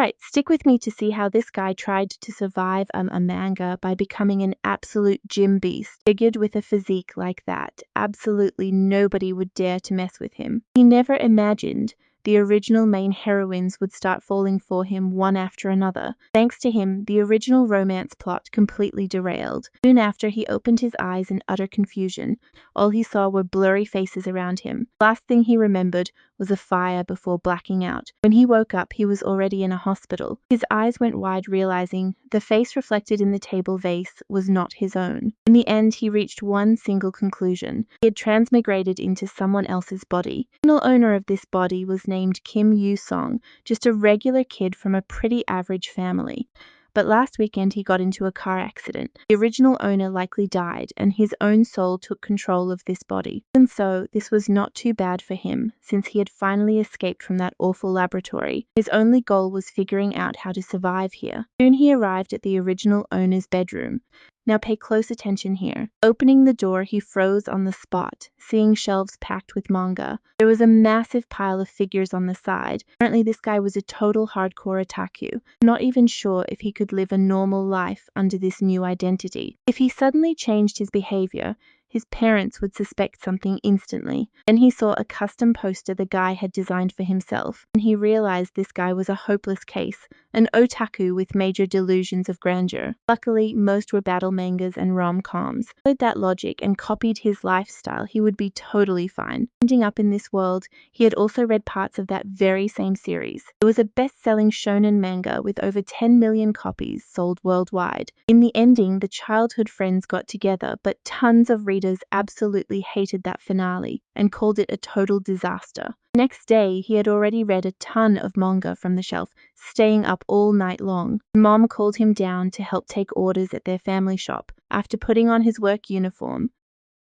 Alright, stick with me to see how this guy tried to survive a manga by becoming an absolute gym beast. Figured with a physique like that, absolutely nobody would dare to mess with him. He never imagined the original main heroines would start falling for him one after another. Thanks to him, the original romance plot completely derailed. Soon after, he opened his eyes in utter confusion. All he saw were blurry faces around him. Last thing he remembered was a fire before blacking out. When he woke up, he was already in a hospital. His eyes went wide, realizing the face reflected in the table vase was not his own. In the end, he reached one single conclusion. He had transmigrated into someone else's body. The original owner of this body was named Kim Yu-song, just a regular kid from a pretty average family. But last weekend he got into a car accident. The original owner likely died, and his own soul took control of this body. And so, this was not too bad for him, since he had finally escaped from that awful laboratory. His only goal was figuring out how to survive here. Soon he arrived at the original owner's bedroom. Now pay close attention here. Opening the door, he froze on the spot, seeing shelves packed with manga. There was a massive pile of figures on the side. Apparently this guy was a total hardcore otaku, not even sure if he could live a normal life under this new identity. If he suddenly changed his behavior, his parents would suspect something instantly. Then he saw a custom poster the guy had designed for himself, and he realized this guy was a hopeless case, an otaku with major delusions of grandeur. Luckily, most were battle mangas and rom-coms. Followed that logic and copied his lifestyle, he would be totally fine. Ending up in this world, he had also read parts of that very same series. It was a best-selling shonen manga with over 10 million copies sold worldwide. In the ending, the childhood friends got together, but tons of readers absolutely hated that finale and called it a total disaster. Next day, he had already read a ton of manga from the shelf, staying up all night long. Mom called him down to help take orders at their family shop. After putting on his work uniform,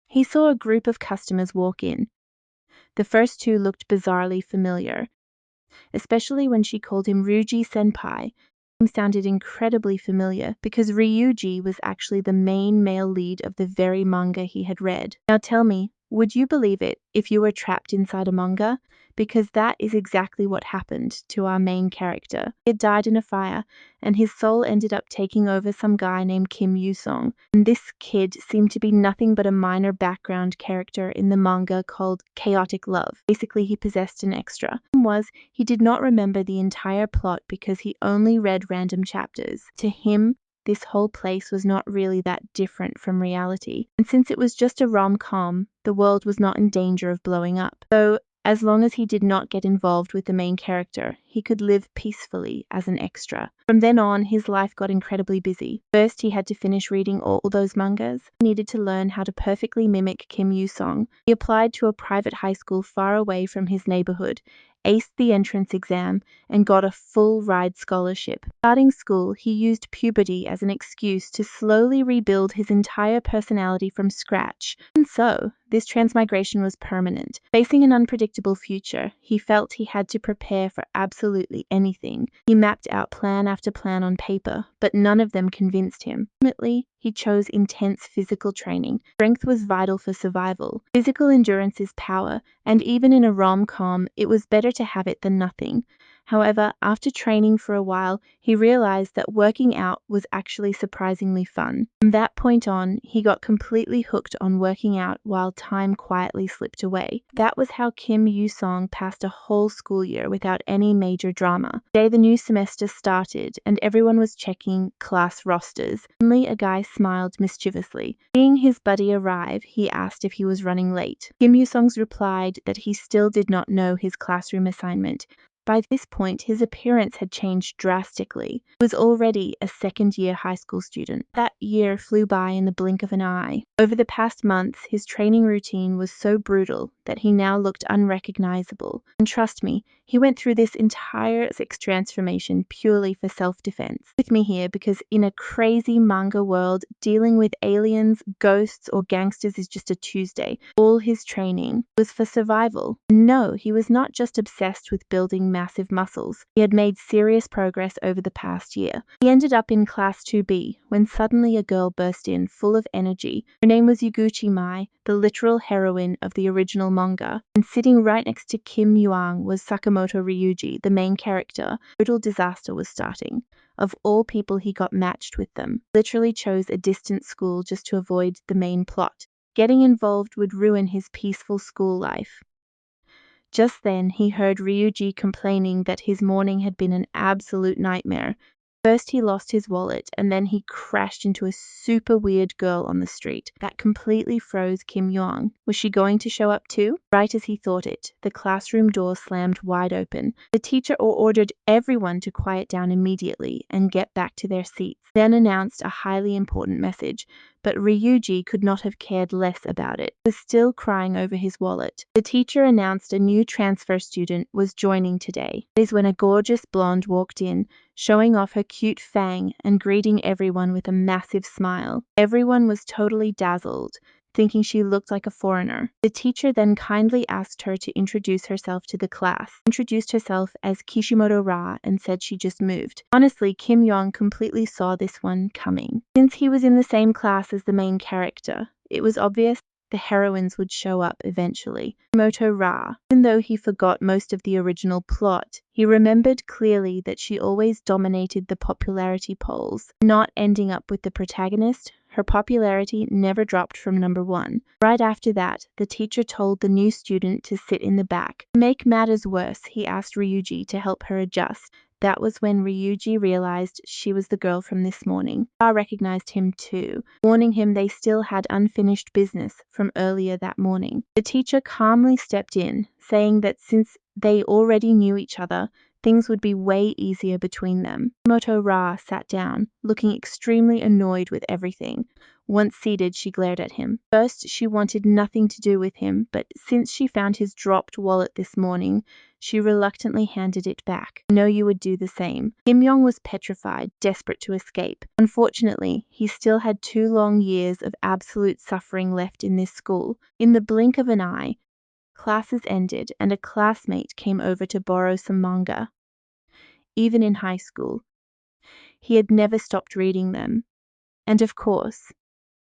he saw a group of customers walk in. The first two looked bizarrely familiar, especially when she called him Ryuji Senpai. Sounded incredibly familiar because Ryuji was actually the main male lead of the very manga he had read. Now tell me, would you believe it if you were trapped inside a manga? Because that is exactly what happened to our main character. He had died in a fire, and his soul ended up taking over some guy named Kim Yu-song. And this kid seemed to be nothing but a minor background character in the manga called Chaotic Love. Basically, he possessed an extra. The problem was, he did not remember the entire plot because he only read random chapters. To him, this whole place was not really that different from reality. And since it was just a rom-com, the world was not in danger of blowing up. So, as long as he did not get involved with the main character, he could live peacefully as an extra. From then on, his life got incredibly busy. First, he had to finish reading all those mangas. He needed to learn how to perfectly mimic Kim Yu-song. He applied to a private high school far away from his neighborhood, aced the entrance exam, and got a full ride scholarship. Starting school, he used puberty as an excuse to slowly rebuild his entire personality from scratch. And so, this transmigration was permanent. Facing an unpredictable future, he felt he had to prepare for absolutely anything. He mapped out plan after plan on paper, but none of them convinced him. Ultimately, he chose intense physical training. Strength was vital for survival. Physical endurance is power, and even in a rom-com, it was better to have it than nothing. However, after training for a while, he realized that working out was actually surprisingly fun. From that point on, he got completely hooked on working out while time quietly slipped away. That was how Kim Yu-song passed a whole school year without any major drama. The day the new semester started and everyone was checking class rosters, suddenly a guy smiled mischievously. Seeing his buddy arrive, he asked if he was running late. Kim Yu-song replied that he still did not know his classroom assignment. By this point, his appearance had changed drastically. He was already a second-year high school student. That year flew by in the blink of an eye. Over the past months, his training routine was so brutal that he now looked unrecognizable. And trust me, he went through this entire sex transformation purely for self-defense. With me here because in a crazy manga world, dealing with aliens, ghosts, or gangsters is just a Tuesday. All his training was for survival. No, he was not just obsessed with building massive muscles. He had made serious progress over the past year. He ended up in Class 2B when suddenly a girl burst in, full of energy. Her name was Yuguchi Mai, the literal heroine of the original manga, and sitting right next to Kim Yuang was Sakamoto Ryuji, the main character. Total disaster was starting. Of all people, he got matched with them. Literally chose a distant school just to avoid the main plot. Getting involved would ruin his peaceful school life. Just then, he heard Ryuji complaining that his morning had been an absolute nightmare. First he lost his wallet, and then he crashed into a super weird girl on the street. That completely froze Kim Young. Was she going to show up too? Right as he thought it, the classroom door slammed wide open. The teacher ordered everyone to quiet down immediately and get back to their seats, then announced a highly important message. But Ryuji could not have cared less about it. He was still crying over his wallet. The teacher announced a new transfer student was joining today. That is when a gorgeous blonde walked in, showing off her cute fang and greeting everyone with a massive smile. Everyone was totally dazzled, thinking she looked like a foreigner. The teacher then kindly asked her to introduce herself to the class, introduced herself as Kishimoto Ra, and said she just moved. Honestly, Kim Yong completely saw this one coming. Since he was in the same class as the main character, it was obvious the heroines would show up eventually. Kishimoto Ra, even though he forgot most of the original plot, he remembered clearly that she always dominated the popularity polls, not ending up with the protagonist. Her popularity never dropped from number 1. Right after that, the teacher told the new student to sit in the back. To make matters worse, he asked Ryuji to help her adjust. That was when Ryuji realized she was the girl from this morning. Ra recognized him too, warning him they still had unfinished business from earlier that morning. The teacher calmly stepped in, saying that since they already knew each other, things would be way easier between them. Kishimoto Ra sat down, looking extremely annoyed with everything. Once seated, she glared at him. First, she wanted nothing to do with him, but since she found his dropped wallet this morning, she reluctantly handed it back. I know you would do the same. Kim Yong was petrified, desperate to escape. Unfortunately, he still had 2 long years of absolute suffering left in this school. In the blink of an eye, classes ended and a classmate came over to borrow some manga. Even in high school, he had never stopped reading them. And of course,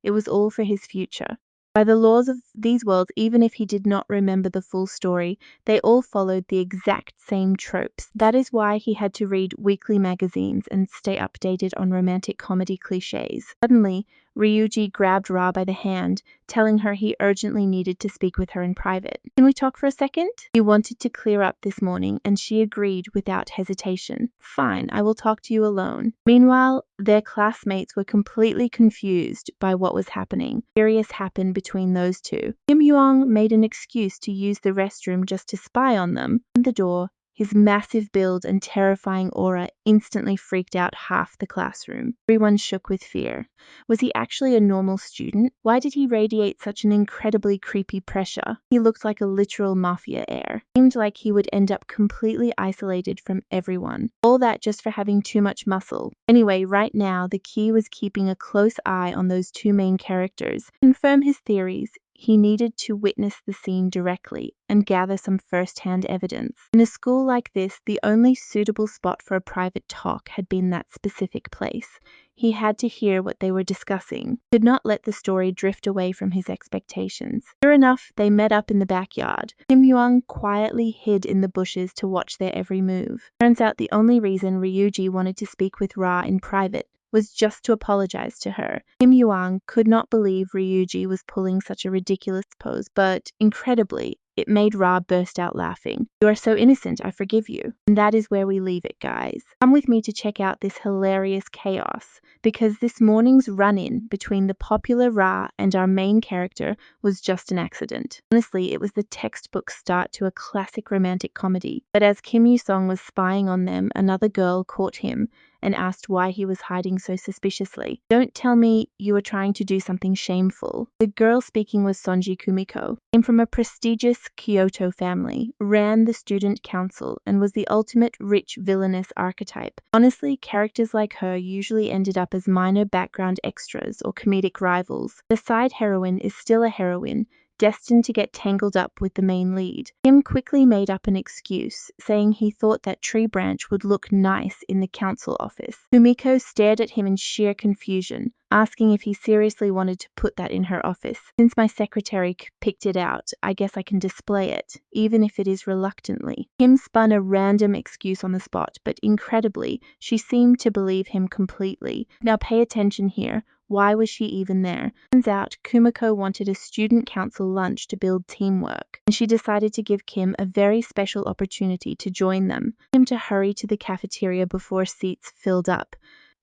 it was all for his future. By the laws of these worlds, even if he did not remember the full story, they all followed the exact same tropes. That is why he had to read weekly magazines and stay updated on romantic comedy cliches. Suddenly, Ryuji grabbed Ra by the hand, telling her he urgently needed to speak with her in private. Can we talk for a second? He wanted to clear up this morning, and she agreed without hesitation. Fine, I will talk to you alone. Meanwhile, their classmates were completely confused by what was happening. Serious happened between those two. Kim Yuang made an excuse to use the restroom just to spy on them. In the door, his massive build and terrifying aura instantly freaked out half the classroom. Everyone shook with fear. Was he actually a normal student? Why did he radiate such an incredibly creepy pressure? He looked like a literal mafia heir. Seemed like he would end up completely isolated from everyone. All that just for having too much muscle. Anyway, right now, the key was keeping a close eye on those 2 main characters. To confirm his theories, he needed to witness the scene directly and gather some first-hand evidence. In a school like this, the only suitable spot for a private talk had been that specific place. He had to hear what they were discussing. He could not let the story drift away from his expectations. Sure enough, they met up in the backyard. Kim Yuang quietly hid in the bushes to watch their every move. Turns out the only reason Ryuji wanted to speak with Ra in private was just to apologize to her. Kim Yuang could not believe Ryuji was pulling such a ridiculous pose, but incredibly, it made Ra burst out laughing. You are so innocent, I forgive you. And that is where we leave it, guys. Come with me to check out this hilarious chaos, because this morning's run-in between the popular Ra and our main character was just an accident. Honestly, it was the textbook start to a classic romantic comedy. But as Kim Yu-sung was spying on them, another girl caught him and asked why he was hiding so suspiciously. Don't tell me you were trying to do something shameful. The girl speaking was Sonji Kumiko. Came from a prestigious Kyoto family, ran the student council, and was the ultimate rich villainous archetype. Honestly, characters like her usually ended up as minor background extras or comedic rivals. The side heroine is still a heroine, destined to get tangled up with the main lead. Kim quickly made up an excuse, saying he thought that tree branch would look nice in the council office. Kumiko stared at him in sheer confusion, asking if he seriously wanted to put that in her office. Since my secretary picked it out, I guess I can display it, even if it is reluctantly. Kim spun a random excuse on the spot, but incredibly, she seemed to believe him completely. Now pay attention here. Why was she even there? Turns out Kumiko wanted a student council lunch to build teamwork, and she decided to give Kim a very special opportunity to join them. Him to hurry to the cafeteria before seats filled up.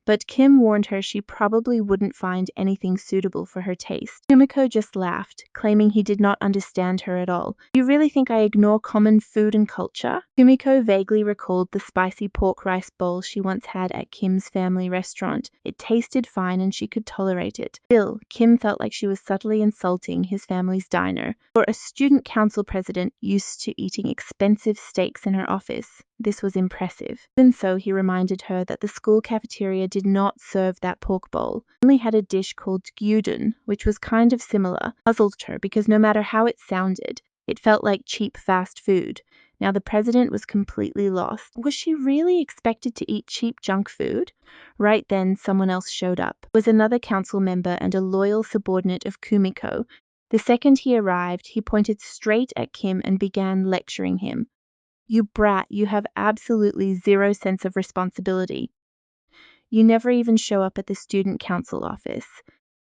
But Kim warned her she probably wouldn't find anything suitable for her taste. Kumiko just laughed, claiming he did not understand her at all. You really think I ignore common food and culture? Kumiko vaguely recalled the spicy pork rice bowl she once had at Kim's family restaurant. It tasted fine and she could tolerate it. Still, Kim felt like she was subtly insulting his family's diner. For a student council president used to eating expensive steaks in her office, this was impressive. Even so, he reminded her that the school cafeteria did not serve that pork bowl. It only had a dish called gyudon, which was kind of similar. Puzzled her because no matter how it sounded, it felt like cheap fast food. Now the president was completely lost. Was she really expected to eat cheap junk food? Right then, someone else showed up. It was another council member and a loyal subordinate of Kumiko. The second he arrived, he pointed straight at Kim and began lecturing him. You brat, you have absolutely zero sense of responsibility. You never even show up at the student council office.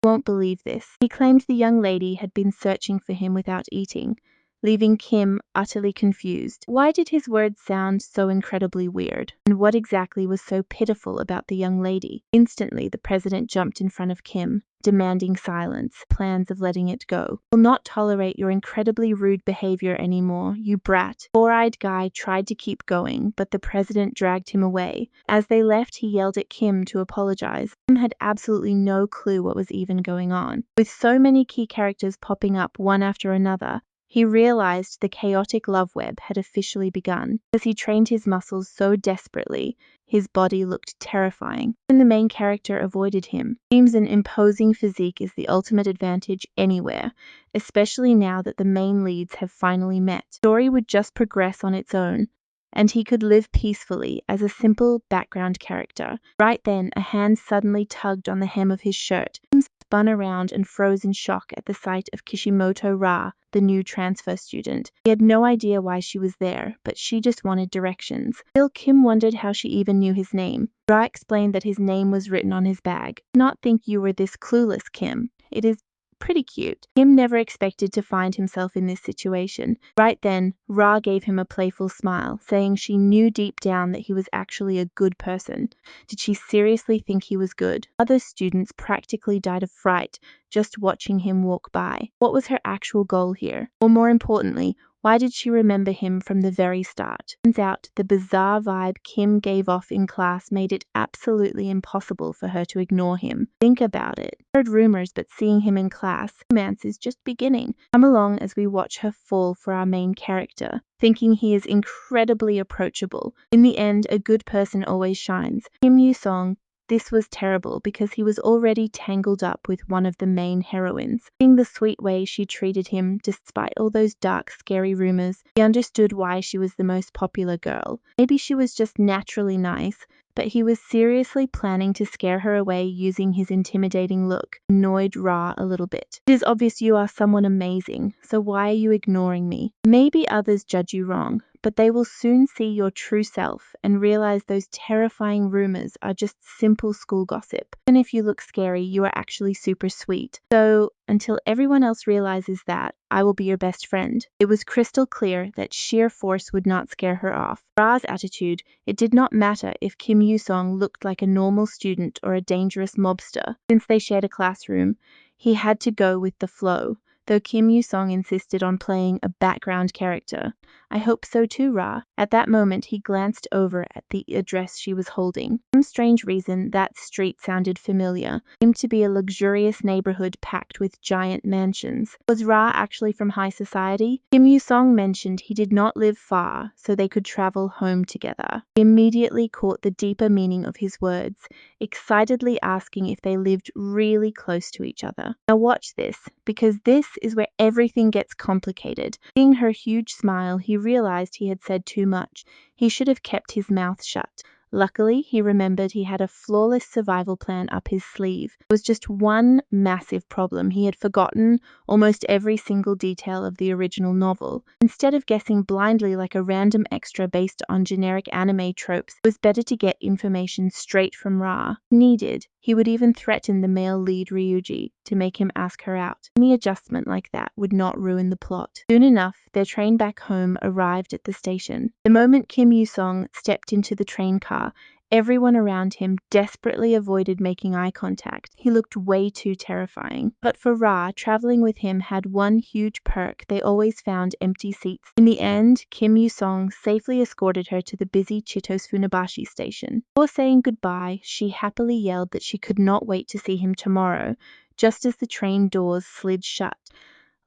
You won't believe this. He claimed the young lady had been searching for him without eating, leaving Kim utterly confused. Why did his words sound so incredibly weird? And what exactly was so pitiful about the young lady? Instantly, the president jumped in front of Kim, demanding silence, plans of letting it go. Will not tolerate your incredibly rude behavior anymore, you brat. Four-eyed guy tried to keep going, but the president dragged him away. As they left, he yelled at Kim to apologize. Kim had absolutely no clue what was even going on. With so many key characters popping up one after another, he realized the chaotic love web had officially begun. As he trained his muscles so desperately, his body looked terrifying. Even the main character avoided him. Seems an imposing physique is the ultimate advantage anywhere, especially now that the main leads have finally met. The story would just progress on its own, and he could live peacefully as a simple background character. Right then, a hand suddenly tugged on the hem of his shirt. He spun around and froze in shock at the sight of Kishimoto Ra, the new transfer student. He had no idea why she was there, but she just wanted directions. Still, Kim wondered how she even knew his name. Ra explained that his name was written on his bag. "I did not think you were this clueless, Kim. It is pretty cute." Kim never expected to find himself in this situation. Right then, Ra gave him a playful smile, saying she knew deep down that he was actually a good person. Did she seriously think he was good? Other students practically died of fright just watching him walk by. What was her actual goal here? Or more importantly, why did she remember him from the very start? Turns out, the bizarre vibe Kim gave off in class made it absolutely impossible for her to ignore him. Think about it. I heard rumors, but seeing him in class, romance is just beginning. Come along as we watch her fall for our main character, thinking he is incredibly approachable. In the end, a good person always shines. Kim Yoo-song. This was terrible because he was already tangled up with one of the main heroines. Seeing the sweet way she treated him despite all those dark, scary rumors, he understood why she was the most popular girl. Maybe she was just naturally nice, but he was seriously planning to scare her away using his intimidating look. Annoyed Ra a little bit. It is obvious you are someone amazing, so why are you ignoring me? Maybe others judge you wrong, but they will soon see your true self and realize those terrifying rumors are just simple school gossip. Even if you look scary, you are actually super sweet. So, until everyone else realizes that, I will be your best friend. It was crystal clear that sheer force would not scare her off. Ra's attitude, it did not matter if Kim Yoo-song looked like a normal student or a dangerous mobster. Since they shared a classroom, he had to go with the flow, though Kim Yoo-song insisted on playing a background character. I hope so too, Ra. At that moment, he glanced over at the address she was holding. For some strange reason, that street sounded familiar. It seemed to be a luxurious neighborhood packed with giant mansions. Was Ra actually from high society? Kim Yoo-song mentioned he did not live far, so they could travel home together. He immediately caught the deeper meaning of his words, excitedly asking if they lived really close to each other. Now watch this, because this is where everything gets complicated. Seeing her huge smile, he realized he had said too much. He should have kept his mouth shut. Luckily, he remembered he had a flawless survival plan up his sleeve. There was just one massive problem. He had forgotten almost every single detail of the original novel. Instead of guessing blindly like a random extra based on generic anime tropes, it was better to get information straight from Ra. Needed, he would even threaten the male lead Ryuji to make him ask her out. Any adjustment like that would not ruin the plot. Soon enough, their train back home arrived at the station. The moment Kim Yu-sung stepped into the train car, everyone around him desperately avoided making eye contact. He looked way too terrifying. But for Ra, traveling with him had one huge perk. They always found empty seats. In the end, Kim Yu-sung safely escorted her to the busy Chitos Funabashi station. Before saying goodbye, she happily yelled that she could not wait to see him tomorrow, just as the train doors slid shut.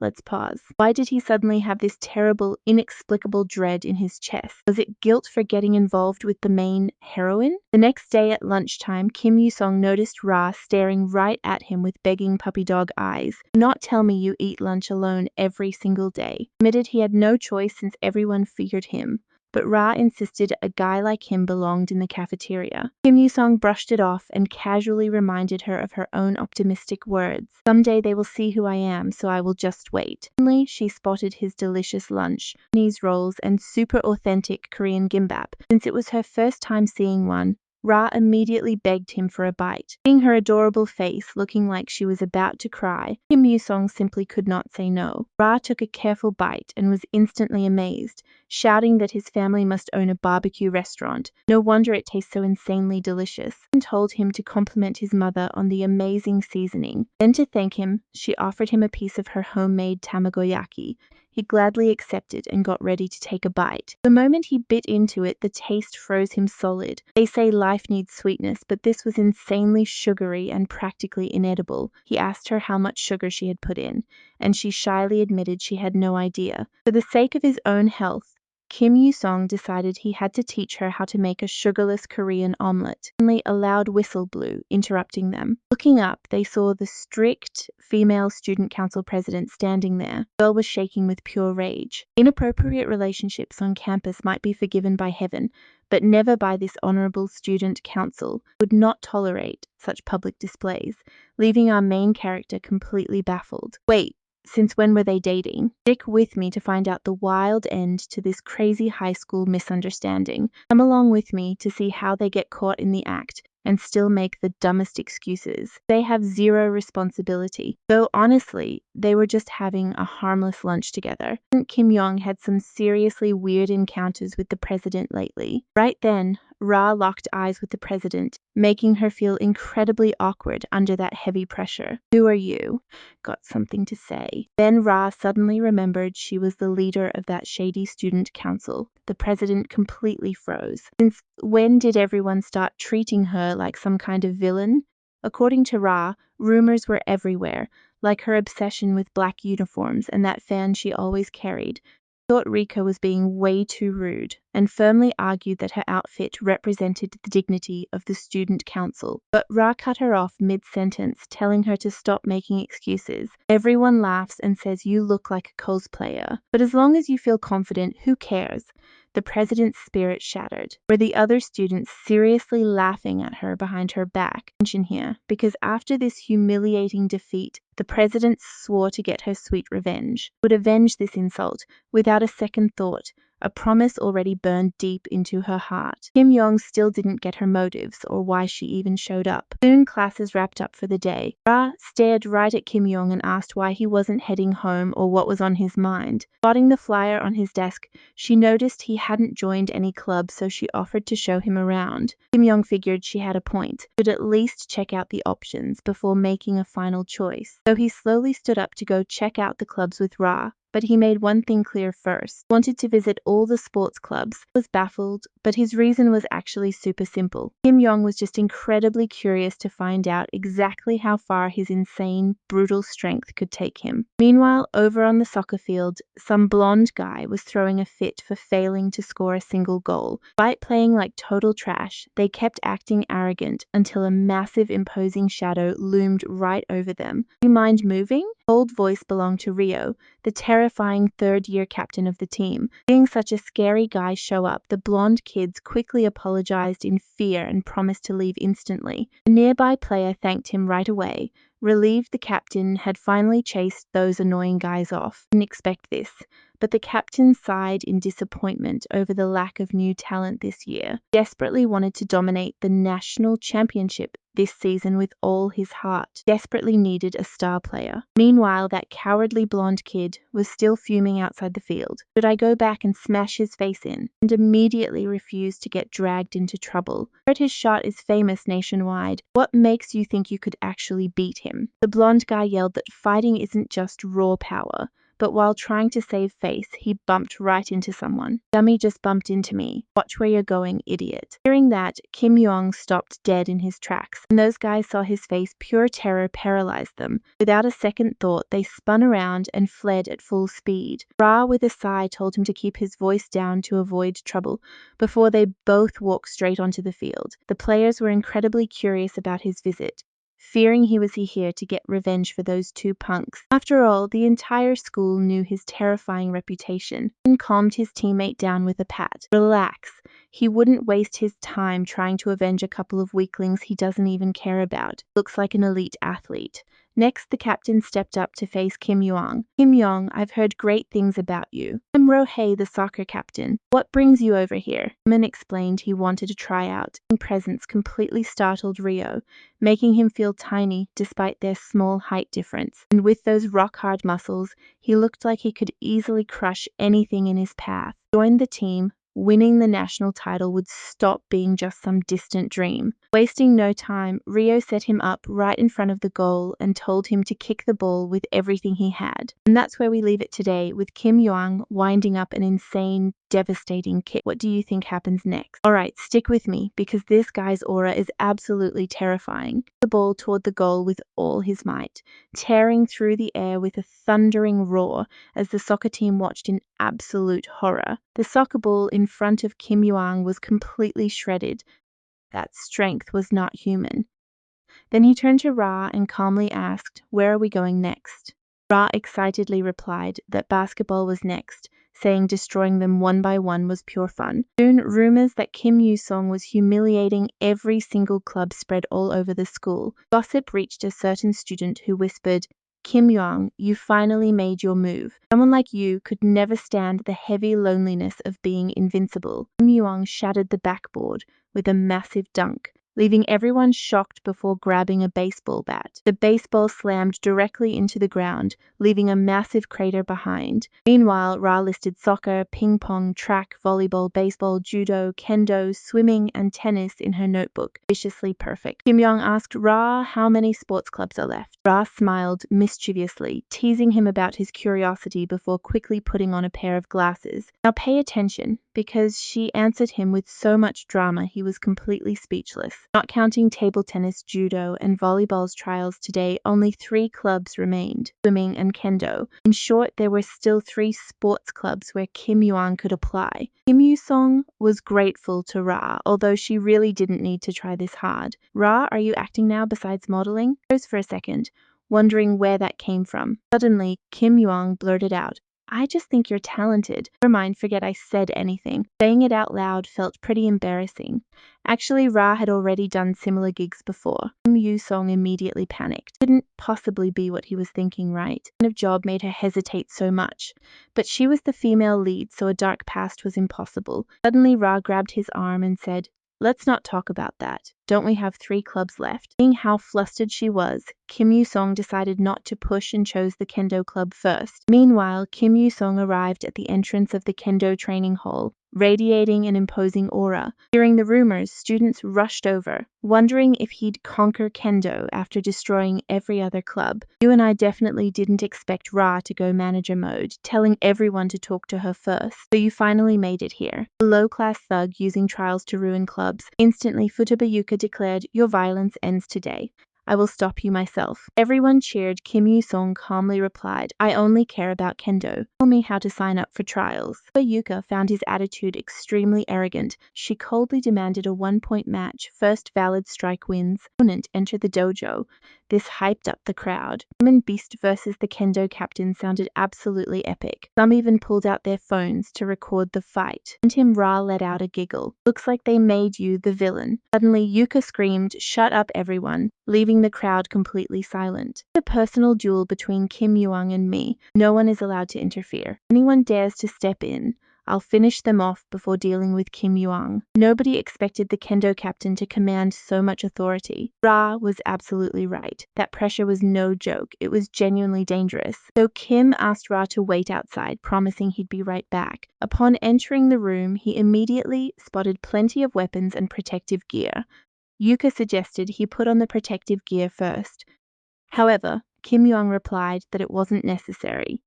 Let's pause. Why did he suddenly have this terrible, inexplicable dread in his chest? Was it guilt for getting involved with the main heroine? The next day at lunchtime, Kim Yu-sung noticed Ra staring right at him with begging puppy dog eyes. "Do not tell me you eat lunch alone every single day." He admitted he had no choice since everyone feared him. But Ra insisted a guy like him belonged in the cafeteria. Kim Yu-sung brushed it off and casually reminded her of her own optimistic words. "Someday they will see who I am, so I will just wait." Suddenly, she spotted his delicious lunch, Chinese rolls, and super authentic Korean gimbap. Since it was her first time seeing one, Ra immediately begged him for a bite. Seeing her adorable face looking like she was about to cry, Kim Yu-sung simply could not say no. Ra took a careful bite and was instantly amazed, shouting that his family must own a barbecue restaurant. No wonder it tastes so insanely delicious. And told him to compliment his mother on the amazing seasoning. Then to thank him, she offered him a piece of her homemade tamagoyaki. He gladly accepted and got ready to take a bite. The moment he bit into it, the taste froze him solid. They say life needs sweetness, but this was insanely sugary and practically inedible. He asked her how much sugar she had put in, and she shyly admitted she had no idea. For the sake of his own health, Kim Yu-sung decided he had to teach her how to make a sugarless Korean omelette. Suddenly, a loud whistle blew, interrupting them. Looking up, they saw the strict female student council president standing there. The girl was shaking with pure rage. Inappropriate relationships on campus might be forgiven by heaven, but never by this honorable student council. Would not tolerate such public displays, leaving our main character completely baffled. Wait. Since when were they dating? Stick with me to find out the wild end to this crazy high school misunderstanding. Come along with me to see how they get caught in the act and still make the dumbest excuses. They have zero responsibility. Though honestly, they were just having a harmless lunch together. Kim Yong had some seriously weird encounters with the president lately. Right then, Ra locked eyes with the president, making her feel incredibly awkward under that heavy pressure. "Who are you?" "Got something to say." Then Ra suddenly remembered she was the leader of that shady student council. The president completely froze. Since when did everyone start treating her like some kind of villain? According to Ra, rumors were everywhere, like her obsession with black uniforms and that fan she always carried. Thought Rika was being way too rude and firmly argued that her outfit represented the dignity of the student council. But Ra cut her off mid-sentence, telling her to stop making excuses. "Everyone laughs and says you look like a cosplayer, but as long as you feel confident, who cares?" The president's spirit shattered. Were the other students seriously laughing at her behind her back? Mention here, because after this humiliating defeat, the president swore to get her sweet revenge. Would avenge this insult without a second thought, a promise already burned deep into her heart. Kim Yong still didn't get her motives or why she even showed up. Soon classes wrapped up for the day. Ra stared right at Kim Yong and asked why he wasn't heading home or what was on his mind. Spotting the flyer on his desk, she noticed he hadn't joined any club, so she offered to show him around. Kim Yong figured she had a point, should at least check out the options before making a final choice. So he slowly stood up to go check out the clubs with Ra. but he made one thing clear first. He wanted to visit all the sports clubs. He was baffled, but his reason was actually super simple. Kim Yong was just incredibly curious to find out exactly how far his insane, brutal strength could take him. Meanwhile, over on the soccer field, some blonde guy was throwing a fit for failing to score a single goal. Despite playing like total trash, they kept acting arrogant until a massive imposing shadow loomed right over them. Do you mind moving? Cold voice belonged to Rio, the terrifying third-year captain of the team. Seeing such a scary guy show up, the blonde kids quickly apologized in fear and promised to leave instantly. A nearby player thanked him right away, relieved the captain had finally chased those annoying guys off. Didn't expect this, but the captain sighed in disappointment over the lack of new talent this year. Desperately wanted to dominate the national championship this season with all his heart. Desperately needed a star player. Meanwhile, that cowardly blonde kid was still fuming outside the field. Should I go back and smash his face in? And immediately refused to get dragged into trouble. Heard his shot is famous nationwide. What makes you think you could actually beat him? The blonde guy yelled that fighting isn't just raw power. But while trying to save face, he bumped right into someone. Dummy just bumped into me. Watch where you're going, idiot. Hearing that, Kim Yong stopped dead in his tracks. When those guys saw his face, pure terror paralyzed them. Without a second thought, they spun around and fled at full speed. Ra, with a sigh, told him to keep his voice down to avoid trouble before they both walked straight onto the field. The players were incredibly curious about his visit, fearing he was here to get revenge for those two punks. After all, the entire school knew his terrifying reputation, and calmed his teammate down with a pat. Relax. He wouldn't waste his time trying to avenge a couple of weaklings he doesn't even care about. Looks like an elite athlete. Next, the captain stepped up to face Kim Yong. Kim Yong, I've heard great things about you. I'm Rohei, the soccer captain. What brings you over here? Kim explained he wanted to try out. His presence completely startled Rio, making him feel tiny despite their small height difference. And with those rock-hard muscles, he looked like he could easily crush anything in his path. Joined the team. Winning the national title would stop being just some distant dream. Wasting no time, Rio set him up right in front of the goal and told him to kick the ball with everything he had. And that's where we leave it today, with Kim Yong winding up an insane, devastating kick. What do you think happens next? Alright, stick with me, because this guy's aura is absolutely terrifying. The ball toward the goal with all his might, tearing through the air with a thundering roar as the soccer team watched in absolute horror. The soccer ball in front of Kim Yong was completely shredded. That strength was not human. Then he turned to Ra and calmly asked, "Where are we going next?" Ra excitedly replied that basketball was next, saying destroying them one by one was pure fun. Soon, rumors that Kim Yu-sung was humiliating every single club spread all over the school. Gossip reached a certain student who whispered, "Kim Yong, you finally made your move. Someone like you could never stand the heavy loneliness of being invincible." Kim Yong shattered the backboard with a massive dunk, leaving everyone shocked before grabbing a baseball bat. The baseball slammed directly into the ground, leaving a massive crater behind. Meanwhile, Ra listed soccer, ping pong, track, volleyball, baseball, judo, kendo, swimming, and tennis in her notebook. Viciously perfect. Kim Yong asked Ra how many sports clubs are left. Ra smiled mischievously, teasing him about his curiosity before quickly putting on a pair of glasses. Now pay attention, because she answered him with so much drama he was completely speechless. Not counting table tennis, judo, and volleyball's trials today, only 3 clubs remained, swimming and kendo. In short, there were still 3 sports clubs where Kim Yong could apply. Kim Yu-sung was grateful to Ra, although she really didn't need to try this hard. "Ra, are you acting now besides modeling?" Pause for a second, wondering where that came from. Suddenly, Kim Yong blurted out, "I just think you're talented." Never mind, forget I said anything. Saying it out loud felt pretty embarrassing. Actually, Ra had already done similar gigs before. Kim Yu-sung immediately panicked. Couldn't possibly be what he was thinking, right? What kind of job made her hesitate so much? But she was the female lead, so a dark past was impossible. Suddenly, Ra grabbed his arm and said, "Let's not talk about that." Don't we have 3 clubs left? Seeing how flustered she was, Kim Yu-song decided not to push and chose the kendo club first. Meanwhile, Kim Yu-song arrived at the entrance of the kendo training hall, radiating an imposing aura. Hearing the rumors, students rushed over, wondering if he'd conquer kendo after destroying every other club. You and I definitely didn't expect Ra to go manager mode, telling everyone to talk to her first. So you finally made it here. A low-class thug using trials to ruin clubs. Instantly, Futabayuka declared, "Your violence ends today. I will stop you myself." Everyone cheered. Kim Yu-song calmly replied, "I only care about kendo. Tell me how to sign up for trials." Yuka found his attitude extremely arrogant. She coldly demanded a 1-point match. First valid strike wins. Opponent entered the dojo. This hyped up the crowd. Human Beast versus the kendo captain sounded absolutely epic. Some even pulled out their phones to record the fight. And Tim Ra let out a giggle. "Looks like they made you the villain." Suddenly, Yuka screamed, "Shut up, everyone," leaving the crowd completely silent. "The personal duel between Kim Yuang and me. No one is allowed to interfere. Anyone dares to step in, I'll finish them off before dealing with Kim Yuang." Nobody expected the kendo captain to command so much authority. Ra was absolutely right. That pressure was no joke. It was genuinely dangerous. So Kim asked Ra to wait outside, promising he'd be right back. Upon entering the room, he immediately spotted plenty of weapons and protective gear. Yuka suggested he put on the protective gear first. However, Kim Yuang replied that it wasn't necessary.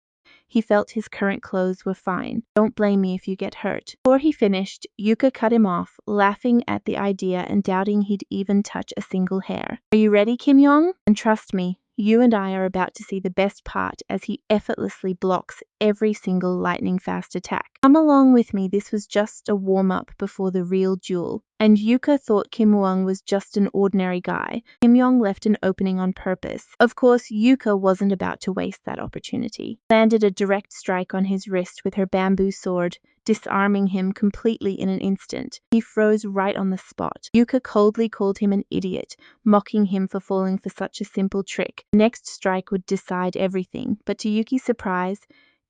He felt his current clothes were fine. "Don't blame me if you get hurt." Before he finished, Yuka cut him off, laughing at the idea and doubting he'd even touch a single hair. "Are you ready, Kim Yong? And trust me, you and I are about to see the best part as he effortlessly blocks every single lightning-fast attack. Come along with me, this was just a warm-up before the real duel." And Yuka thought Kim Wong was just an ordinary guy. Kim Yong left an opening on purpose. Of course, Yuka wasn't about to waste that opportunity. Landed a direct strike on his wrist with her bamboo sword, disarming him completely in an instant. He froze right on the spot. Yuka coldly called him an idiot, mocking him for falling for such a simple trick. The next strike would decide everything, but to Yuki's surprise,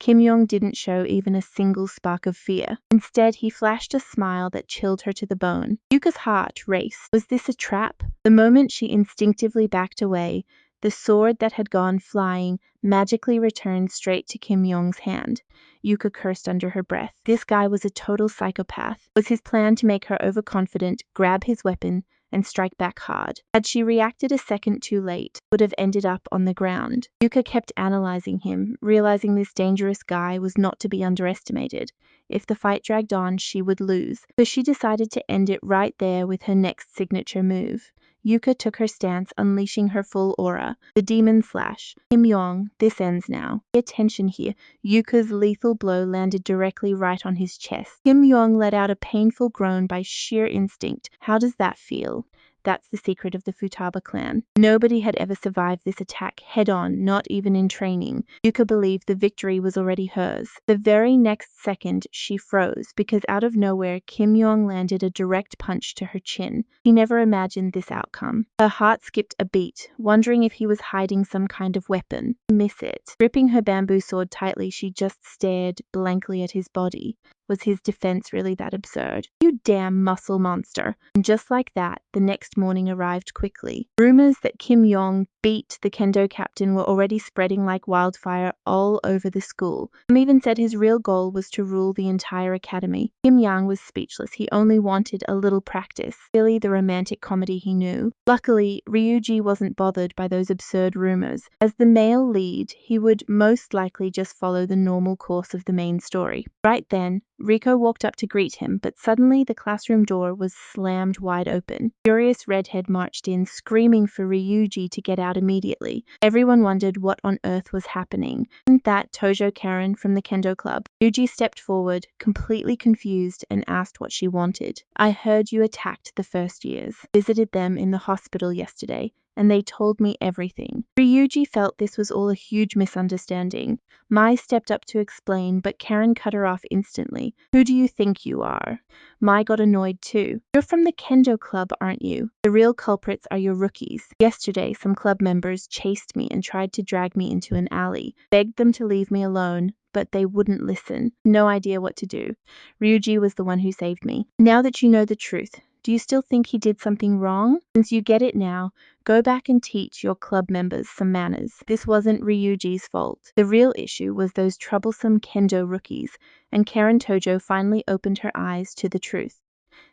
Kim Yong didn't show even a single spark of fear. Instead, he flashed a smile that chilled her to the bone. Yuka's heart raced. Was this a trap? The moment she instinctively backed away, the sword that had gone flying magically returned straight to Kim Yong's hand. Yuka cursed under her breath. This guy was a total psychopath. Was his plan to make her overconfident, grab his weapon, and strike back hard? Had she reacted a second too late, would have ended up on the ground. Yuka kept analyzing him, realizing this dangerous guy was not to be underestimated. If the fight dragged on, she would lose. So she decided to end it right there with her next signature move. Yuka took her stance, unleashing her full aura. The demon slash. Kim Yong, this ends now. Pay attention here. Yuka's lethal blow landed directly right on his chest. Kim Yong let out a painful groan by sheer instinct. How does that feel? That's the secret of the Futaba clan. Nobody had ever survived this attack head-on, not even in training. Yuka believed the victory was already hers. The very next second, she froze, because out of nowhere, Kim Yong landed a direct punch to her chin. She never imagined this outcome. Her heart skipped a beat, wondering if he was hiding some kind of weapon. Miss it. Gripping her bamboo sword tightly, she just stared blankly at his body. Was his defense really that absurd? "You damn muscle monster." And just like that, the next morning arrived quickly. Rumors that Kim Yong beat the kendo captain were already spreading like wildfire all over the school. Some even said his real goal was to rule the entire academy. Kim Yang was speechless. He only wanted a little practice. Really the romantic comedy he knew. Luckily, Ryuji wasn't bothered by those absurd rumors. As the male lead, he would most likely just follow the normal course of the main story. Right then, Riko walked up to greet him, but suddenly the classroom door was slammed wide open. Furious redhead marched in, screaming for Ryuji to get out immediately. Everyone wondered what on earth was happening. Isn't that Tojo Karen from the kendo club? Ryuji stepped forward, completely confused, and asked what she wanted. "I heard you attacked the first years. Visited them in the hospital yesterday, and they told me everything." Ryuji felt this was all a huge misunderstanding. Mai stepped up to explain, but Karen cut her off instantly. "Who do you think you are?" Mai got annoyed too. "You're from the kendo club, aren't you? The real culprits are your rookies. Yesterday, some club members chased me and tried to drag me into an alley. Begged them to leave me alone, but they wouldn't listen. No idea what to do. Ryuji was the one who saved me. Now that you know the truth, Do you still think he did something wrong? Since you get it now, go back and teach your club members some manners. This wasn't Ryuji's fault. The real issue was those troublesome kendo rookies, and Karen Tojo finally opened her eyes to the truth.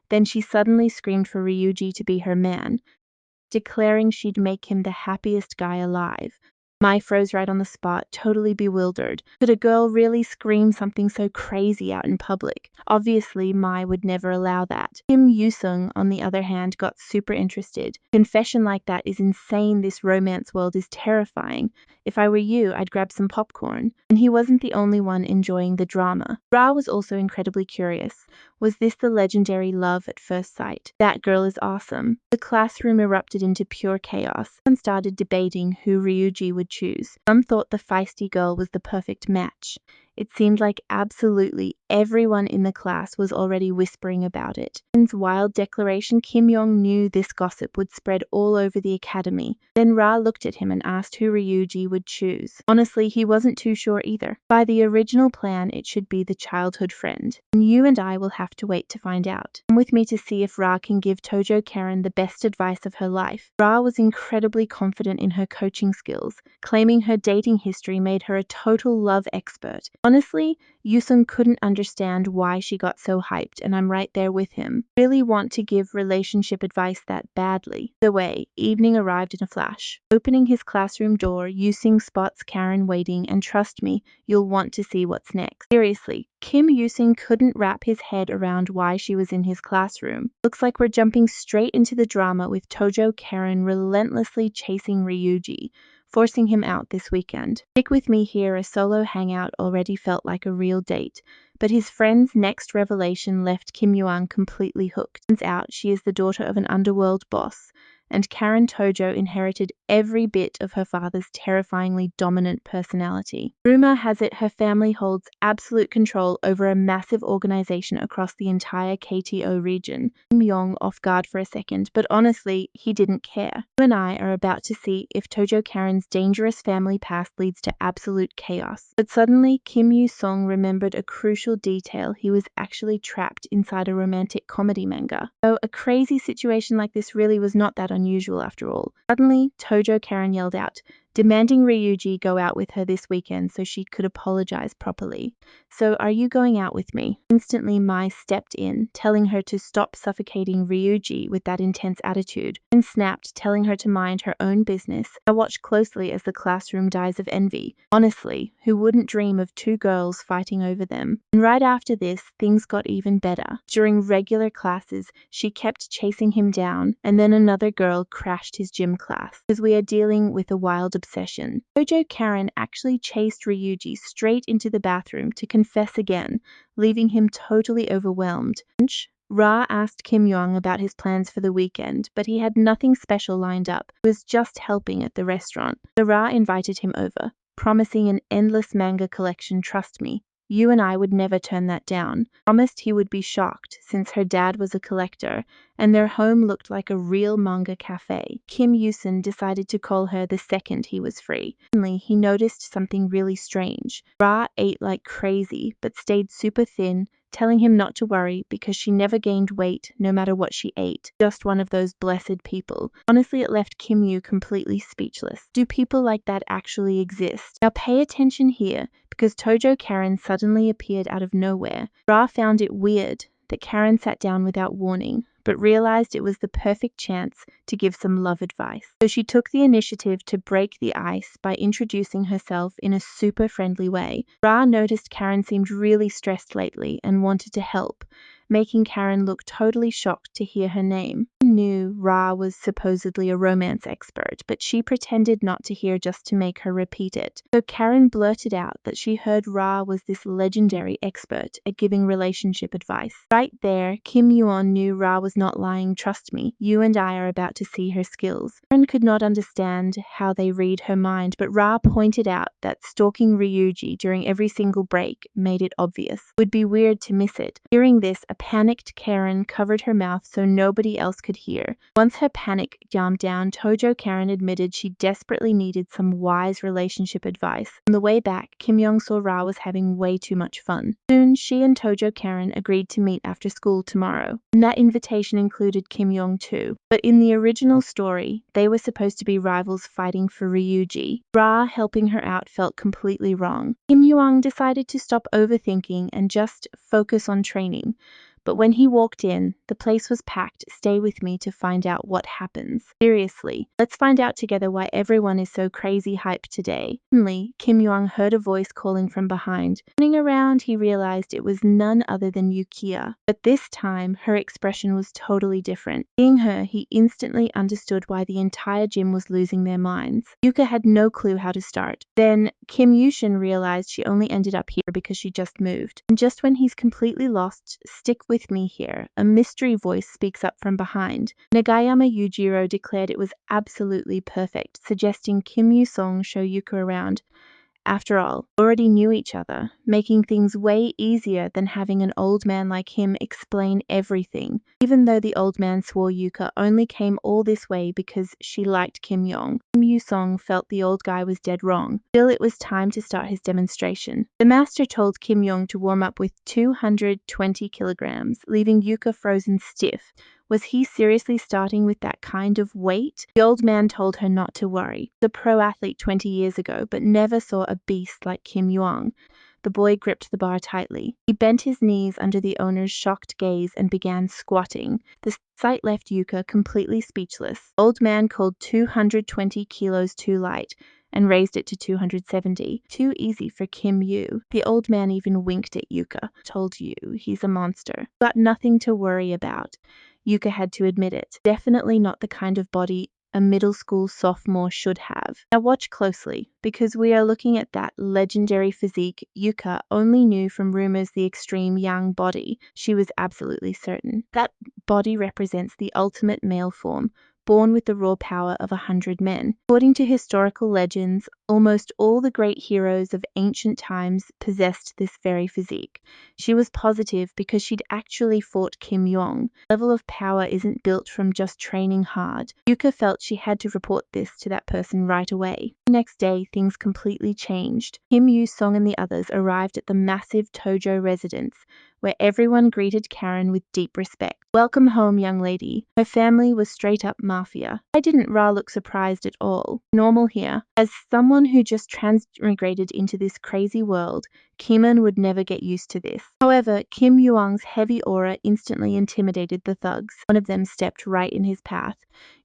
Then she suddenly screamed for Ryuji to be her man, declaring she'd make him the happiest guy alive. Mai froze right on the spot, totally bewildered. Could a girl really scream something so crazy out in public? Obviously, Mai would never allow that. Kim Yusung, on the other hand, got super interested. Confession like that is insane. This romance world is terrifying. If I were you, I'd grab some popcorn. And he wasn't the only one enjoying the drama. Ra was also incredibly curious. Was this the legendary love at first sight? That girl is awesome. The classroom erupted into pure chaos and started debating who Ryuji would choose. Some thought the feisty girl was the perfect match. It seemed like absolutely everyone in the class was already whispering about it. In his wild declaration, Kim Yong knew this gossip would spread all over the academy. Then Ra looked at him and asked who Ryuji would choose. Honestly, he wasn't too sure either. By the original plan, it should be the childhood friend. And you and I will have to wait to find out. Come with me to see if Ra can give Tojo Karen the best advice of her life. Ra was incredibly confident in her coaching skills, claiming her dating history made her a total love expert. Honestly, Yusung couldn't understand why she got so hyped, and I'm right there with him. Really want to give relationship advice that badly. The way, evening arrived in a flash. Opening his classroom door, Yusung spots Karen waiting, and trust me, you'll want to see what's next. Seriously, Kim Yusung couldn't wrap his head around why she was in his classroom. Looks like we're jumping straight into the drama with Tojo Karen relentlessly chasing Ryuji, forcing him out this weekend. Stick with me here, a solo hangout already felt like a real date, but his friend's next revelation left Kim Yuan completely hooked. Turns out she is the daughter of an underworld boss, and Karen Tojo inherited every bit of her father's terrifyingly dominant personality. Rumor has it her family holds absolute control over a massive organization across the entire KTO region. Kim Yong off guard for a second, but honestly, he didn't care. You and I are about to see if Tojo Karen's dangerous family past leads to absolute chaos. But suddenly, Kim Yu-sung remembered a crucial detail. He was actually trapped inside a romantic comedy manga. So a crazy situation like this really was not that unusual after all. Suddenly, Tojo Karen yelled out, demanding Ryuji go out with her this weekend so she could apologize properly. So are you going out with me? Instantly, Mai stepped in, telling her to stop suffocating Ryuji with that intense attitude, and snapped, telling her to mind her own business. I watched closely as the classroom dies of envy. Honestly, who wouldn't dream of two girls fighting over them? And right after this, things got even better. During regular classes, she kept chasing him down, and then another girl crashed his gym class, because we are dealing with a wild obsession. Tojo Karen actually chased Ryuji straight into the bathroom to confess again, leaving him totally overwhelmed. Ra asked Kim Yong about his plans for the weekend, but he had nothing special lined up. He was just helping at the restaurant. So Ra invited him over, promising an endless manga collection. Trust me, you and I would never turn that down. Promised he would be shocked, since her dad was a collector, and their home looked like a real manga cafe. Kim Yusun decided to call her the second he was free. Suddenly, he noticed something really strange. Ra ate like crazy, but stayed super thin, telling him not to worry because she never gained weight no matter what she ate. Just one of those blessed people. Honestly, it left Kim Yu completely speechless. Do people like that actually exist? Now pay attention here, because Tojo Karen suddenly appeared out of nowhere. Ra found it weird that Karen sat down without warning, but realized it was the perfect chance to give some love advice. So she took the initiative to break the ice by introducing herself in a super friendly way. Ra noticed Karen seemed really stressed lately and wanted to help, making Karen look totally shocked to hear her name. She knew Ra was supposedly a romance expert, but she pretended not to hear just to make her repeat it. So Karen blurted out that she heard Ra was this legendary expert at giving relationship advice. Right there, Kim Yuan knew Ra was not lying. Trust me, you and I are about to see her skills. Karen could not understand how they read her mind, but Ra pointed out that stalking Ryuji during every single break made it obvious. It would be weird to miss it. Hearing this, a panicked Karen covered her mouth so nobody else could hear. Once her panic calmed down, Tojo Karen admitted she desperately needed some wise relationship advice. On the way back, Kim Young saw Ra was having way too much fun. Soon, she and Tojo Karen agreed to meet after school tomorrow, and that invitation included Kim Young too. But in the original story, they were supposed to be rivals fighting for Ryuji. Ra helping her out felt completely wrong. Kim Young decided to stop overthinking and just focus on training. But when he walked in, the place was packed. Stay with me to find out what happens. Seriously, let's find out together why everyone is so crazy hyped today. Suddenly, Kim Young heard a voice calling from behind. Turning around, he realized it was none other than Yukiya. But this time, her expression was totally different. Seeing her, he instantly understood why the entire gym was losing their minds. Yuka had no clue how to start. Then, Kim Yushin realized she only ended up here because she just moved. And just when he's completely lost, stick with me here, a mystery voice speaks up from behind. Nagayama Yujiro declared it was absolutely perfect, suggesting Kim Yu-song show Yuka around. After all, already knew each other, making things way easier than having an old man like him explain everything. Even though the old man swore Yuka only came all this way because she liked Kim Young, Kim Yu-song felt the old guy was dead wrong. Still, it was time to start his demonstration. The master told Kim Young to warm up with 220 kilograms, leaving Yuka frozen stiff. Was he seriously starting with that kind of weight? The old man told her not to worry. The pro athlete 20 years ago, but never saw a beast like Kim Young. The boy gripped the bar tightly. He bent his knees under the owner's shocked gaze and began squatting. The sight left Yuka completely speechless. Old man called 220 kilos too light and raised it to 270. Too easy for Kim Yu. The old man even winked at Yuka. Told you, he's a monster. Got nothing to worry about. Yuka had to admit it. Definitely not the kind of body a middle school sophomore should have. Now watch closely, because we are looking at that legendary physique Yuka only knew from rumors the extreme Yang body. She was absolutely certain. That body represents the ultimate male form, born with the raw power of 100 men. According to historical legends, almost all the great heroes of ancient times possessed this very physique. She was positive because she'd actually fought Kim Young. Level of power isn't built from just training hard. Yuka felt she had to report this to that person right away. The next day, things completely changed. Kim Yu-song and the others arrived at the massive Tojo residence, where everyone greeted Karen with deep respect. Welcome home, young lady. Her family was straight up mafia. Why didn't Ra look surprised at all? Normal here. As someone who just transmigrated into this crazy world, Kimun would never get used to this. However, Kim Yuang's heavy aura instantly intimidated the thugs. One of them stepped right in his path.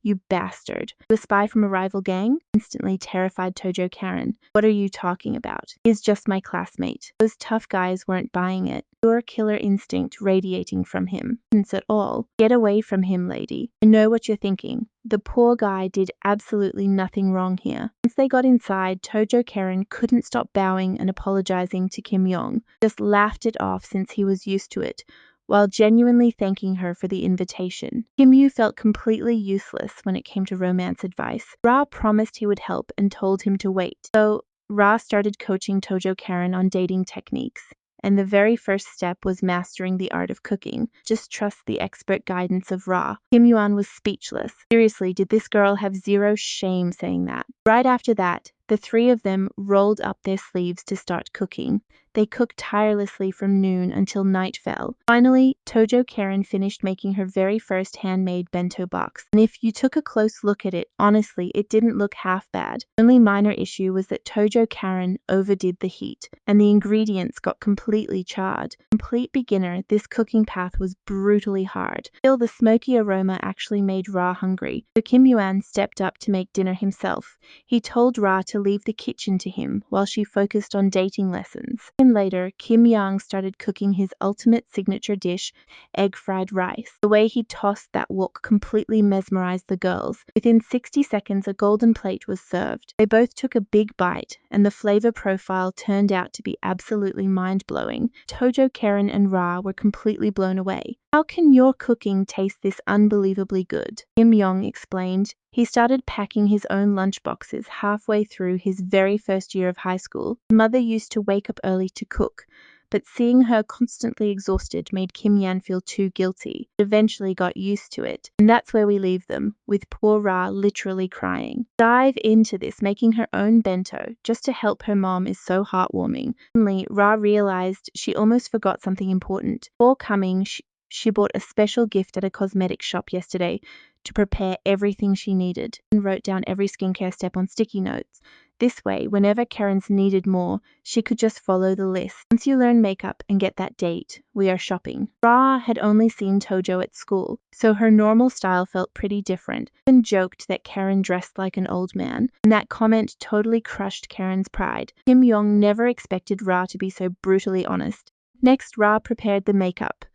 You bastard. You a spy from a rival gang? Instantly terrified Tojo Karen. What are you talking about? He's just my classmate. Those tough guys weren't buying it. Pure killer instinct radiating from him. Since at all. Get away from him, lady. I know what you're thinking. The poor guy did absolutely nothing wrong here. Once they got inside, Tojo Karen couldn't stop bowing and apologizing to Kim Young. Just laughed it off since he was used to it, while genuinely thanking her for the invitation. Kim Yu felt completely useless when it came to romance advice. Ra promised he would help and told him to wait. So Ra started coaching Tojo Karen on dating techniques. And the very first step was mastering the art of cooking. Just trust the expert guidance of Ra. Kim Yuan was speechless. Seriously, did this girl have zero shame saying that? Right after that, the three of them rolled up their sleeves to start cooking. They cooked tirelessly from noon until night fell. Finally, Tojo Karen finished making her very first handmade bento box. And if you took a close look at it, honestly, it didn't look half bad. The only minor issue was that Tojo Karen overdid the heat, and the ingredients got completely charred. Complete beginner, this cooking path was brutally hard. Still, the smoky aroma actually made Ra hungry, so Kim Yuan stepped up to make dinner himself. He told Ra to leave the kitchen to him while she focused on dating lessons. And later, Kim Yang started cooking his ultimate signature dish, egg fried rice. The way he tossed that wok completely mesmerized the girls. Within 60 seconds, a golden plate was served. They both took a big bite, and the flavor profile turned out to be absolutely mind-blowing. Tojo Karen and Ra were completely blown away. How can your cooking taste this unbelievably good? Kim Yong explained. He started packing his own lunchboxes halfway through his very first year of high school. His mother used to wake up early to cook, but seeing her constantly exhausted made Kim Yan feel too guilty. But eventually got used to it, and that's where we leave them, with poor Ra literally crying. Dive into this, making her own bento just to help her mom is so heartwarming. Suddenly, Ra realized she almost forgot something important. Before coming, she bought a special gift at a cosmetics shop yesterday to prepare everything she needed and wrote down every skincare step on sticky notes. This way, whenever Karen's needed more, she could just follow the list. Once you learn makeup and get that date, we are shopping. Ra had only seen Tojo at school, so her normal style felt pretty different, and joked that Karen dressed like an old man, and that comment totally crushed Karen's pride. Kim Yong never expected Ra to be so brutally honest. Next, Ra prepared the makeup.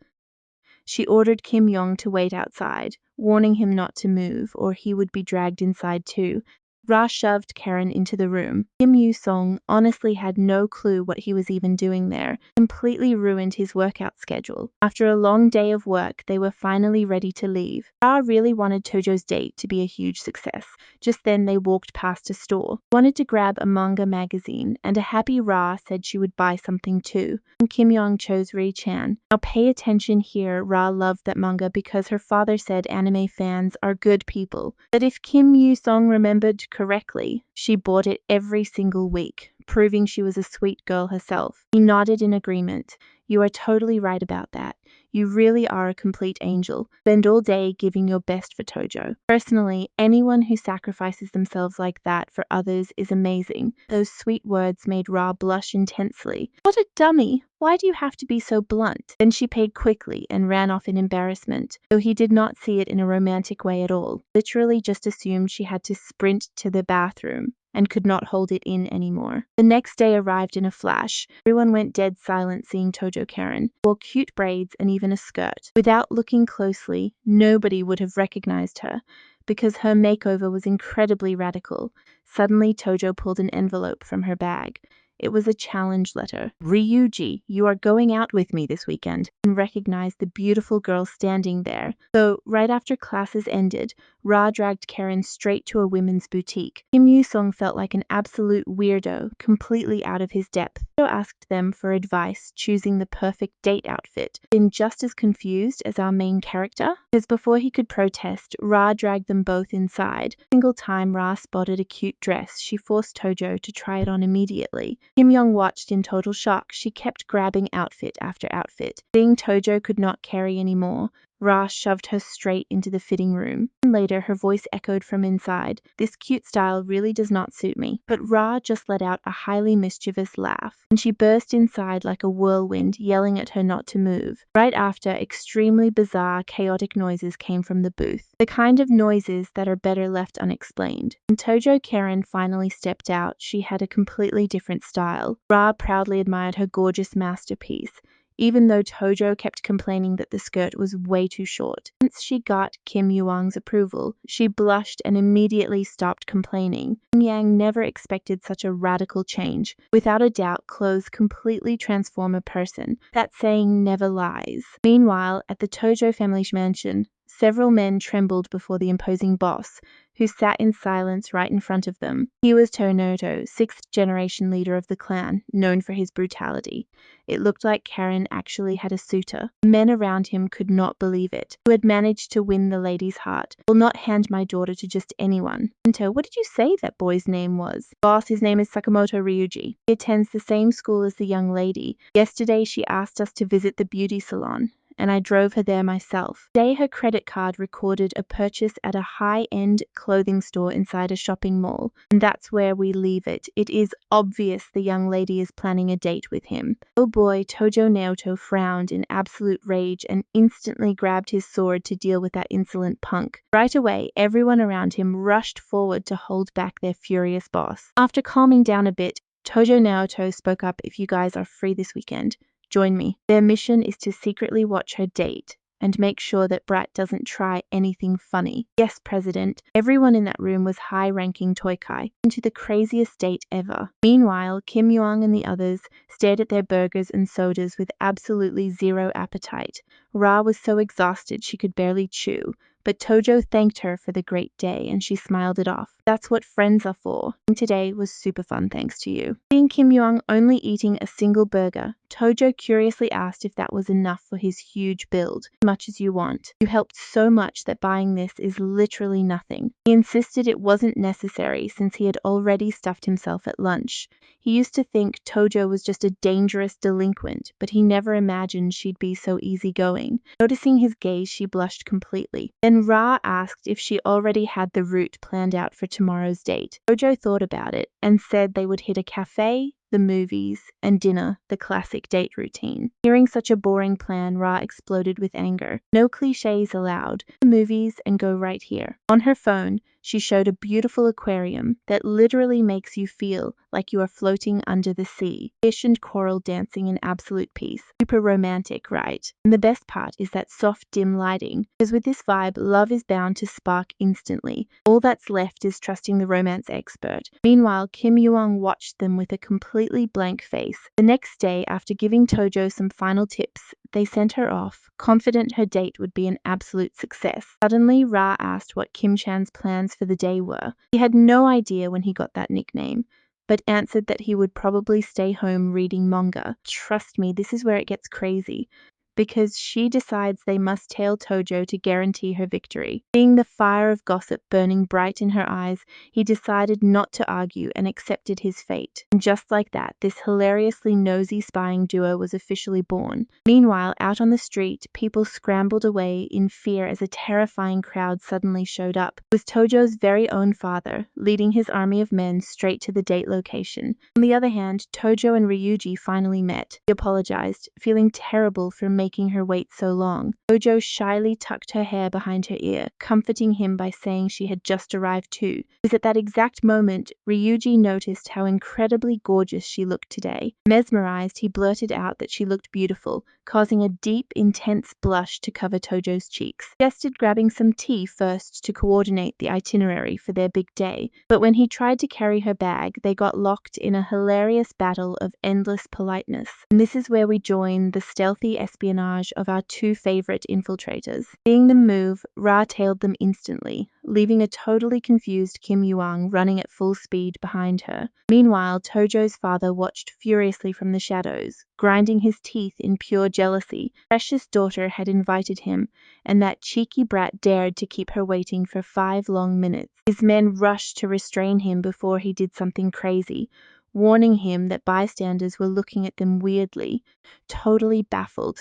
She ordered Kim Yong to wait outside, warning him not to move or he would be dragged inside too. Ra shoved Karen into the room. Kim Yu-sung honestly had no clue what he was even doing there, completely ruined his workout schedule. After a long day of work, they were finally ready to leave. Ra really wanted Tojo's date to be a huge success. Just then they walked past a store. Wanted to grab a manga magazine, and a happy Ra said she would buy something too. And Kim Yong chose Ri-chan. Now pay attention here, Ra loved that manga because her father said anime fans are good people. But if Kim Yu-sung remembered correctly, she bought it every single week, proving she was a sweet girl herself. He nodded in agreement. You are totally right about that. You really are a complete angel. Spend all day giving your best for Tojo. Personally, anyone who sacrifices themselves like that for others is amazing. Those sweet words made Ra blush intensely. What a dummy! Why do you have to be so blunt? Then she paid quickly and ran off in embarrassment, though he did not see it in a romantic way at all. Literally just assumed she had to sprint to the bathroom and could not hold it in anymore. The next day arrived in a flash. Everyone went dead silent seeing Tojo Karen, wore cute braids and even a skirt. Without looking closely, nobody would have recognized her, because her makeover was incredibly radical. Suddenly, Tojo pulled an envelope from her bag. It was a challenge letter. Ryuji, you are going out with me this weekend, and recognized the beautiful girl standing there. So, right after classes ended, Ra dragged Karen straight to a women's boutique. Kim Yu-sung felt like an absolute weirdo, completely out of his depth. Tojo asked them for advice choosing the perfect date outfit. Been just as confused as our main character? Because before he could protest, Ra dragged them both inside. A single time Ra spotted a cute dress, she forced Tojo to try it on immediately. Kim Yong watched in total shock. She kept grabbing outfit after outfit. Seeing Tojo could not carry anymore, Ra shoved her straight into the fitting room. And later, her voice echoed from inside. This cute style really does not suit me. But Ra just let out a highly mischievous laugh, and she burst inside like a whirlwind, yelling at her not to move. Right after, extremely bizarre, chaotic noises came from the booth. The kind of noises that are better left unexplained. When Tojo Karen finally stepped out, she had a completely different style. Ra proudly admired her gorgeous masterpiece, even though Tojo kept complaining that the skirt was way too short. Once she got Kim Yuang's approval, she blushed and immediately stopped complaining. Kim Yang never expected such a radical change. Without a doubt, clothes completely transform a person. That saying never lies. Meanwhile, at the Tojo family's mansion, several men trembled before the imposing boss, who sat in silence right in front of them. He was Tonoto, sixth-generation leader of the clan, known for his brutality. It looked like Karen actually had a suitor. The men around him could not believe it. Who had managed to win the lady's heart. Will not hand my daughter to just anyone. Ento, what did you say that boy's name was? Boss, his name is Sakamoto Ryuji. He attends the same school as the young lady. Yesterday she asked us to visit the beauty salon, and I drove her there myself. Today her credit card recorded a purchase at a high-end clothing store inside a shopping mall, and that's where we leave it. It is obvious the young lady is planning a date with him. Oh boy, Tojo Naoto frowned in absolute rage and instantly grabbed his sword to deal with that insolent punk. Right away, everyone around him rushed forward to hold back their furious boss. After calming down a bit, Tojo Naoto spoke up. If you guys are free this weekend, join me. Their mission is to secretly watch her date and make sure that Brat doesn't try anything funny. Yes, President. Everyone in that room was high-ranking Toikai, into the craziest date ever. Meanwhile, Kim Yuang and the others stared at their burgers and sodas with absolutely zero appetite. Ra was so exhausted she could barely chew, but Tojo thanked her for the great day and she smiled it off. That's what friends are for. And today was super fun thanks to you. Seeing Kim Yuang only eating a single burger, Tojo curiously asked if that was enough for his huge build. As much as you want. You helped so much that buying this is literally nothing. He insisted it wasn't necessary since he had already stuffed himself at lunch. He used to think Tojo was just a dangerous delinquent, but he never imagined she'd be so easygoing. Noticing his gaze, she blushed completely. Then Ra asked if she already had the route planned out for tomorrow's date. Tojo thought about it and said they would hit a cafe, the movies, and dinner, the classic date routine. Hearing such a boring plan, Ra exploded with anger. No cliches allowed. The movies and go right here. On her phone, she showed a beautiful aquarium that literally makes you feel like you are floating under the sea. Fish and coral dancing in absolute peace. Super romantic, right? And the best part is that soft, dim lighting. Because with this vibe, love is bound to spark instantly. All that's left is trusting the romance expert. Meanwhile, Kim Young watched them with a completely blank face. The next day, after giving Tojo some final tips, they sent her off, confident her date would be an absolute success. Suddenly, Ra asked what Kim Chan's plans for the day were. He had no idea when he got that nickname, but answered that he would probably stay home reading manga. Trust me, this is where it gets crazy, because she decides they must tail Tojo to guarantee her victory. Seeing the fire of gossip burning bright in her eyes, he decided not to argue and accepted his fate. And just like that, this hilariously nosy spying duo was officially born. Meanwhile, out on the street, people scrambled away in fear as a terrifying crowd suddenly showed up. It was Tojo's very own father, leading his army of men straight to the date location. On the other hand, Tojo and Ryuji finally met. He apologized, feeling terrible for making her wait so long. Tojo shyly tucked her hair behind her ear, comforting him by saying she had just arrived too. It was at that exact moment Ryuji noticed how incredibly gorgeous she looked today. Mesmerized, he blurted out that she looked beautiful, causing a deep, intense blush to cover Tojo's cheeks. He suggested grabbing some tea first to coordinate the itinerary for their big day, but when he tried to carry her bag, they got locked in a hilarious battle of endless politeness. And this is where we join the stealthy espionage of our two favorite infiltrators. Seeing them move, Ra tailed them instantly, leaving a totally confused Kim Yuang running at full speed behind her. Meanwhile, Tojo's father watched furiously from the shadows, grinding his teeth in pure jealousy. Precious daughter had invited him, and that cheeky brat dared to keep her waiting for 5 long minutes. His men rushed to restrain him before he did something crazy, warning him that bystanders were looking at them weirdly. Totally baffled.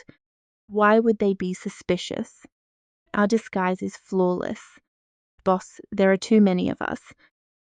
Why would they be suspicious? Our disguise is flawless. Boss, there are too many of us.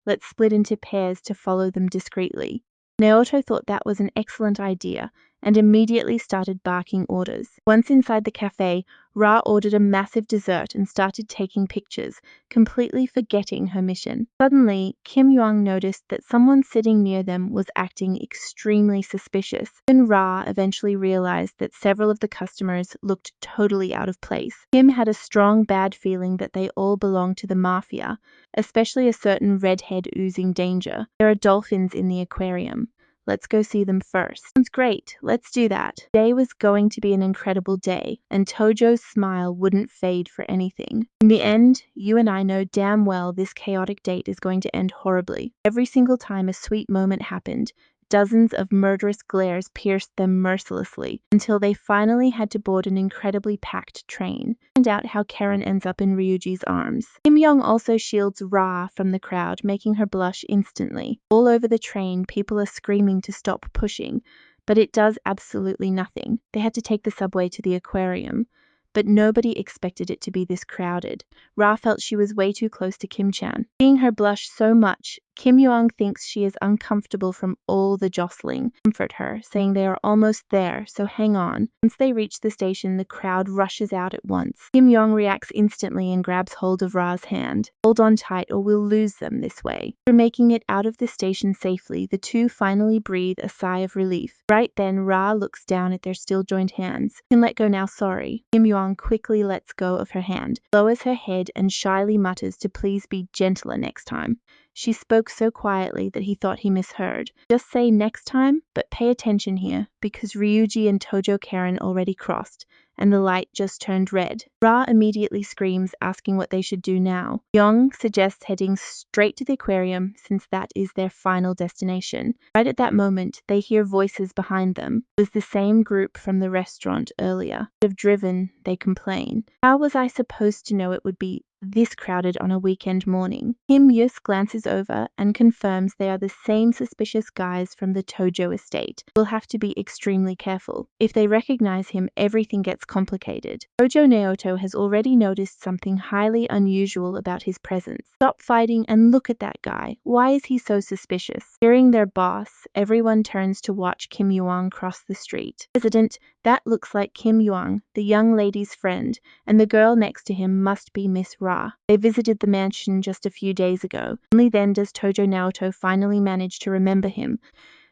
Let's split into pairs to follow them discreetly. Naoto thought that was an excellent idea and immediately started barking orders. Once inside the cafe, Ra ordered a massive dessert and started taking pictures, completely forgetting her mission. Suddenly, Kim Yuang noticed that someone sitting near them was acting extremely suspicious. Even Ra eventually realized that several of the customers looked totally out of place. Kim had a strong bad feeling that they all belonged to the mafia, especially a certain redhead oozing danger. There are dolphins in the aquarium. Let's go see them first. Sounds great. Let's do that. Today was going to be an incredible day, and Tojo's smile wouldn't fade for anything. In the end, you and I know damn well this chaotic date is going to end horribly. Every single time a sweet moment happened, dozens of murderous glares pierced them mercilessly until they finally had to board an incredibly packed train. Find out how Karen ends up in Ryuji's arms. Kim Young also shields Ra from the crowd, making her blush instantly. All over the train, people are screaming to stop pushing, but it does absolutely nothing. They had to take the subway to the aquarium, but nobody expected it to be this crowded. Ra felt she was way too close to Kim Chan. Seeing her blush so much, Kim Young thinks she is uncomfortable from all the jostling. Comfort her, saying they are almost there, so hang on. Once they reach the station, the crowd rushes out at once. Kim Young reacts instantly and grabs hold of Ra's hand. Hold on tight or we'll lose them this way. After making it out of the station safely, the two finally breathe a sigh of relief. Right then, Ra looks down at their still joined hands. You can let go now, sorry. Kim Young quickly lets go of her hand, lowers her head and shyly mutters to please be gentler next time. She spoke so quietly that he thought he misheard. Just say next time, but pay attention here, because Ryuji and Tojo Karen already crossed, and the light just turned red. Ra immediately screams, asking what they should do now. Young suggests heading straight to the aquarium since that is their final destination. Right at that moment, they hear voices behind them. It was the same group from the restaurant earlier. Have driven, they complain. How was I supposed to know it would be this crowded on a weekend morning? Kim Yus glances over and confirms they are the same suspicious guys from the Tojo estate. We'll have to be extremely careful. If they recognize him, everything gets complicated. Tojo Naoto has already noticed something highly unusual about his presence. Stop fighting and look at that guy. Why is he so suspicious? Hearing their boss, everyone turns to watch Kim Yuang cross the street. President, that looks like Kim Yuang, the young lady's friend, and the girl next to him must be Miss Ra. They visited the mansion just a few days ago. Only then does Tojo Naoto finally manage to remember him.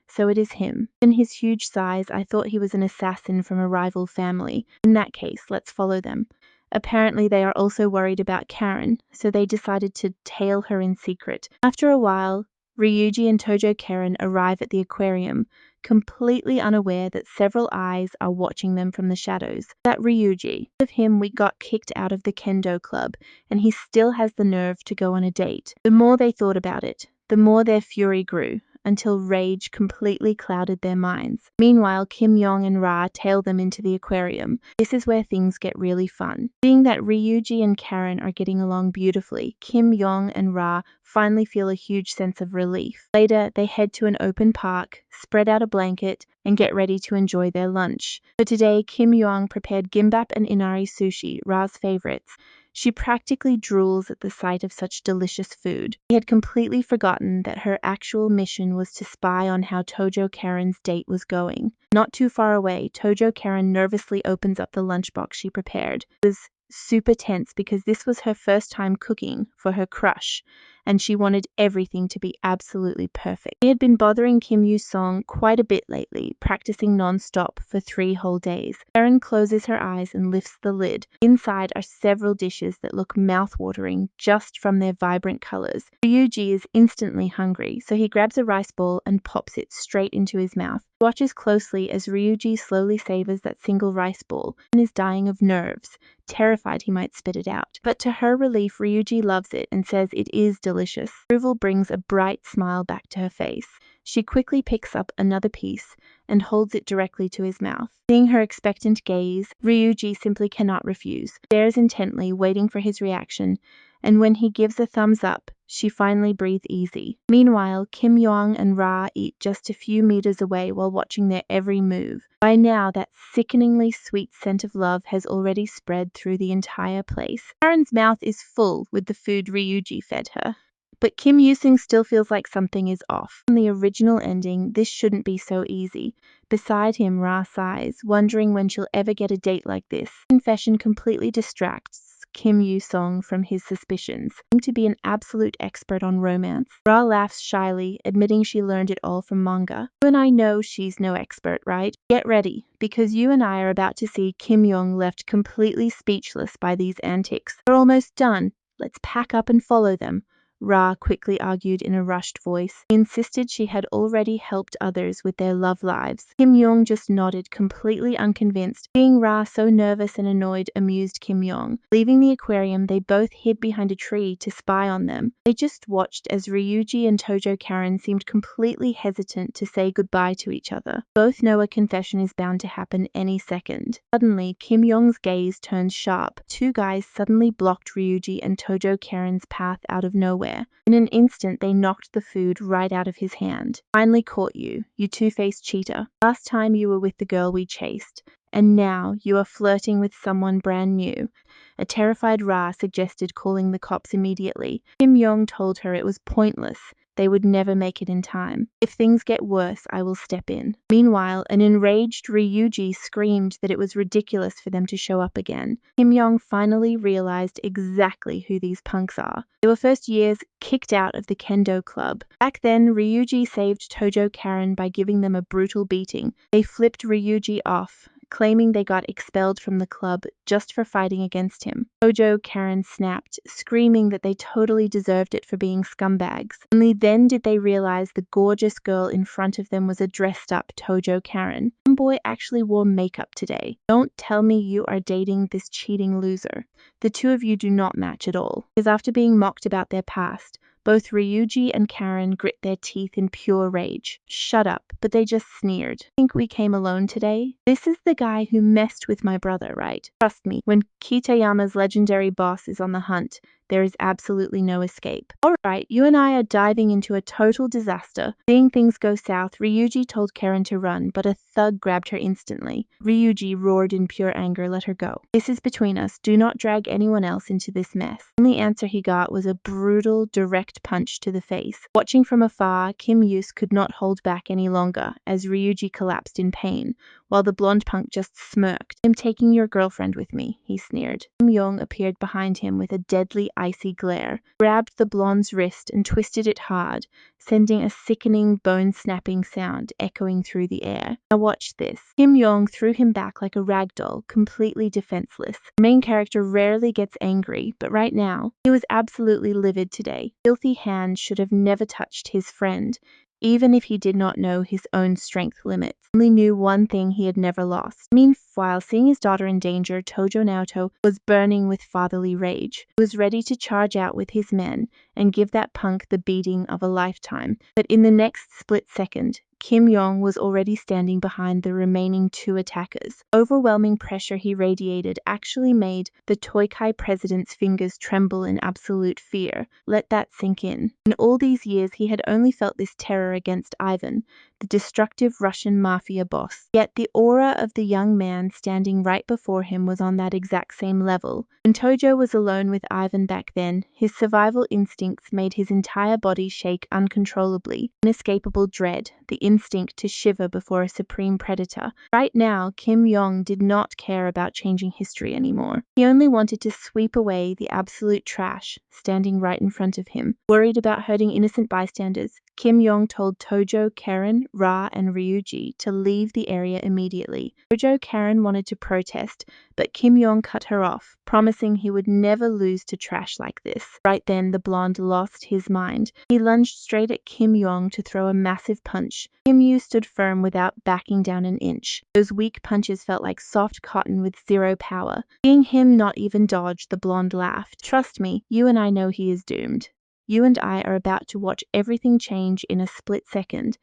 So it is him. In his huge size, I thought he was an assassin from a rival family. In that case, let's follow them. Apparently they are also worried about Karen, so they decided to tail her in secret. After a while, Ryuji and Tojo Karen arrive at the aquarium, completely unaware that several eyes are watching them from the shadows. That Ryuji. Of him, we got kicked out of the kendo club, and he still has the nerve to go on a date. The more they thought about it, the more their fury grew, until rage completely clouded their minds. Meanwhile, Kim Yong and Ra tail them into the aquarium. This is where things get really fun. Seeing that Ryuji and Karen are getting along beautifully, Kim Yong and Ra finally feel a huge sense of relief. Later, they head to an open park, spread out a blanket, and get ready to enjoy their lunch. For today, Kim Yong prepared gimbap and inari sushi, Ra's favorites. She practically drools at the sight of such delicious food. She had completely forgotten that her actual mission was to spy on how Tojo Karen's date was going. Not too far away, Tojo Karen nervously opens up the lunchbox she prepared. It was super tense because this was her first time cooking for her crush, and she wanted everything to be absolutely perfect. She had been bothering Kim Yu-song quite a bit lately, practicing non-stop for 3 whole days. Karen closes her eyes and lifts the lid. Inside are several dishes that look mouth-watering just from their vibrant colors. Ryuji is instantly hungry, so he grabs a rice ball and pops it straight into his mouth. He watches closely as Ryuji slowly savors that single rice ball and is dying of nerves, terrified he might spit it out. But to her relief, Ryuji loves it and says it is delicious. Approval brings a bright smile back to her face. She quickly picks up another piece and holds it directly to his mouth. Seeing her expectant gaze, Ryuji simply cannot refuse, stares intently, waiting for his reaction, and when he gives a thumbs up, she finally breathes easy. Meanwhile, Kim Yong and Ra eat just a few meters away while watching their every move. By now, that sickeningly sweet scent of love has already spread through the entire place. Karen's mouth is full with the food Ryuji fed her. But Kim Yusung still feels like something is off. In the original ending, this shouldn't be so easy. Beside him, Ra sighs, wondering when she'll ever get a date like this. Confession completely distracts Kim Yu-song from his suspicions. Seemed to be an absolute expert on romance. Ra laughs shyly, admitting she learned it all from manga. You and I know she's no expert, right? Get ready, because you and I are about to see Kim Yong left completely speechless by these antics. They're almost done. Let's pack up and follow them. Ra quickly argued in a rushed voice. He insisted she had already helped others with their love lives. Kim Yong just nodded, completely unconvinced. Seeing Ra so nervous and annoyed amused Kim Yong. Leaving the aquarium, they both hid behind a tree to spy on them. They just watched as Ryuji and Tojo Karen seemed completely hesitant to say goodbye to each other. Both know a confession is bound to happen any second. Suddenly, Kim Yong's gaze turns sharp. 2 guys suddenly blocked Ryuji and Tojo Karen's path out of nowhere. In an instant, they knocked the food right out of his hand. Finally caught you, you two-faced cheater. Last time you were with the girl we chased, and now you are flirting with someone brand new. A terrified Ra suggested calling the cops immediately. Kim Yong told her it was pointless. They would never make it in time. If things get worse, I will step in. Meanwhile, an enraged Ryuji screamed that it was ridiculous for them to show up again. Kim Yong finally realized exactly who these punks are. They were first years kicked out of the kendo club. Back then, Ryuji saved Tojo Karen by giving them a brutal beating. They flipped Ryuji off, claiming they got expelled from the club just for fighting against him. Tojo Karen snapped, screaming that they totally deserved it for being scumbags. Only then did they realize the gorgeous girl in front of them was a dressed-up Tojo Karen. Some boy actually wore makeup today. Don't tell me you are dating this cheating loser. The two of you do not match at all. Because after being mocked about their past, both Ryuji and Karen grit their teeth in pure rage. Shut up, but they just sneered. Think we came alone today? This is the guy who messed with my brother, right? Trust me, when Kitayama's legendary boss is on the hunt, there is absolutely no escape. Alright, you and I are diving into a total disaster. Seeing things go south, Ryuji told Karen to run, but a thug grabbed her instantly. Ryuji roared in pure anger, let her go. This is between us. Do not drag anyone else into this mess. The only answer he got was a brutal, direct punch to the face. Watching from afar, Kim Yus could not hold back any longer as Ryuji collapsed in pain, while the blonde punk just smirked. I'm taking your girlfriend with me, he sneered. Kim Yong appeared behind him with a deadly, icy glare, grabbed the blonde's wrist and twisted it hard, sending a sickening, bone-snapping sound echoing through the air. Now watch this. Kim Yong threw him back like a rag doll, completely defenseless. The main character rarely gets angry, but right now, he was absolutely livid today. Filthy hands should have never touched his friend, even if he did not know his own strength limits. He only knew one thing he had never lost. Meanwhile, seeing his daughter in danger, Tojo Naoto was burning with fatherly rage. He was ready to charge out with his men and give that punk the beating of a lifetime. But in the next split second, Kim Yong was already standing behind the remaining two attackers. Overwhelming pressure he radiated actually made the Toikai president's fingers tremble in absolute fear. Let that sink in. In all these years, he had only felt this terror against Ivan, the destructive Russian mafia boss. Yet the aura of the young man standing right before him was on that exact same level. When Tojo was alone with Ivan back then, his survival instincts made his entire body shake uncontrollably. Inescapable dread, the instinct to shiver before a supreme predator. Right now, Kim Yong did not care about changing history anymore. He only wanted to sweep away the absolute trash standing right in front of him. Worried about hurting innocent bystanders, Kim Yong told Tojo, Karen, Ra, and Ryuji to leave the area immediately. Tojo Karen wanted to protest, but Kim Yong cut her off, promising he would never lose to trash like this. Right then, the blonde lost his mind. He lunged straight at Kim Yong to throw a massive punch. Kim Yu stood firm without backing down an inch. Those weak punches felt like soft cotton with zero power. Seeing him not even dodge, the blonde laughed. Trust me, you and I know he is doomed. You and I are about to watch everything change in a split second.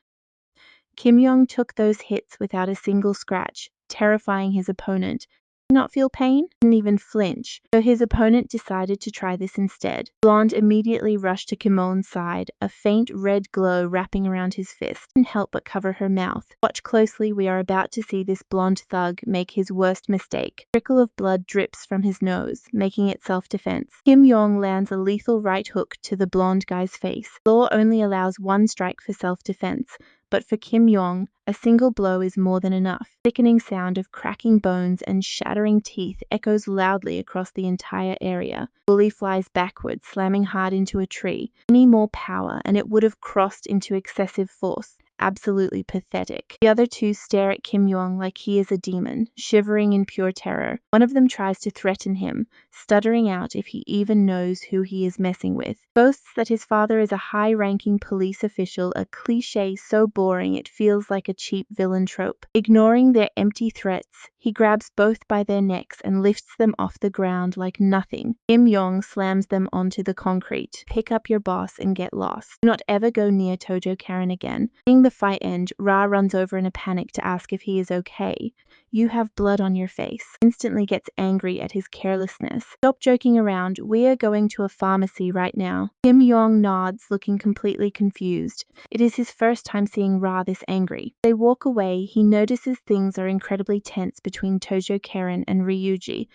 Kim Yong took those hits without a single scratch, terrifying his opponent. Did not feel pain? Didn't even flinch. So his opponent decided to try this instead. Blonde immediately rushed to Kimon's side, a faint red glow wrapping around his fist. Didn't help but cover her mouth. Watch closely, we are about to see this blonde thug make his worst mistake. A trickle of blood drips from his nose, making it self-defense. Kim Yong lands a lethal right hook to the blonde guy's face. Law only allows one strike for self-defense, but for Kim Yong, a single blow is more than enough. Thickening sound of cracking bones and shattering teeth echoes loudly across the entire area. Bully flies backwards, slamming hard into a tree. Any more power, and it would have crossed into excessive force. Absolutely pathetic. The other two stare at Kim Yong like he is a demon, shivering in pure terror. One of them tries to threaten him, stuttering out if he even knows who he is messing with. Boasts that his father is a high-ranking police official, a cliche so boring it feels like a cheap villain trope. Ignoring their empty threats, he grabs both by their necks and lifts them off the ground like nothing. Kim Yong slams them onto the concrete. Pick up your boss and get lost. Do not ever go near Tojo Karen again. Seeing the fight end, Ra runs over in a panic to ask if he is okay. You have blood on your face. Instantly gets angry at his carelessness. Stop joking around. We are going to a pharmacy right now. Kim Yong nods, looking completely confused. It is his first time seeing Ra this angry. They walk away. He notices things are incredibly tense between Tojo Karen and Ryuji.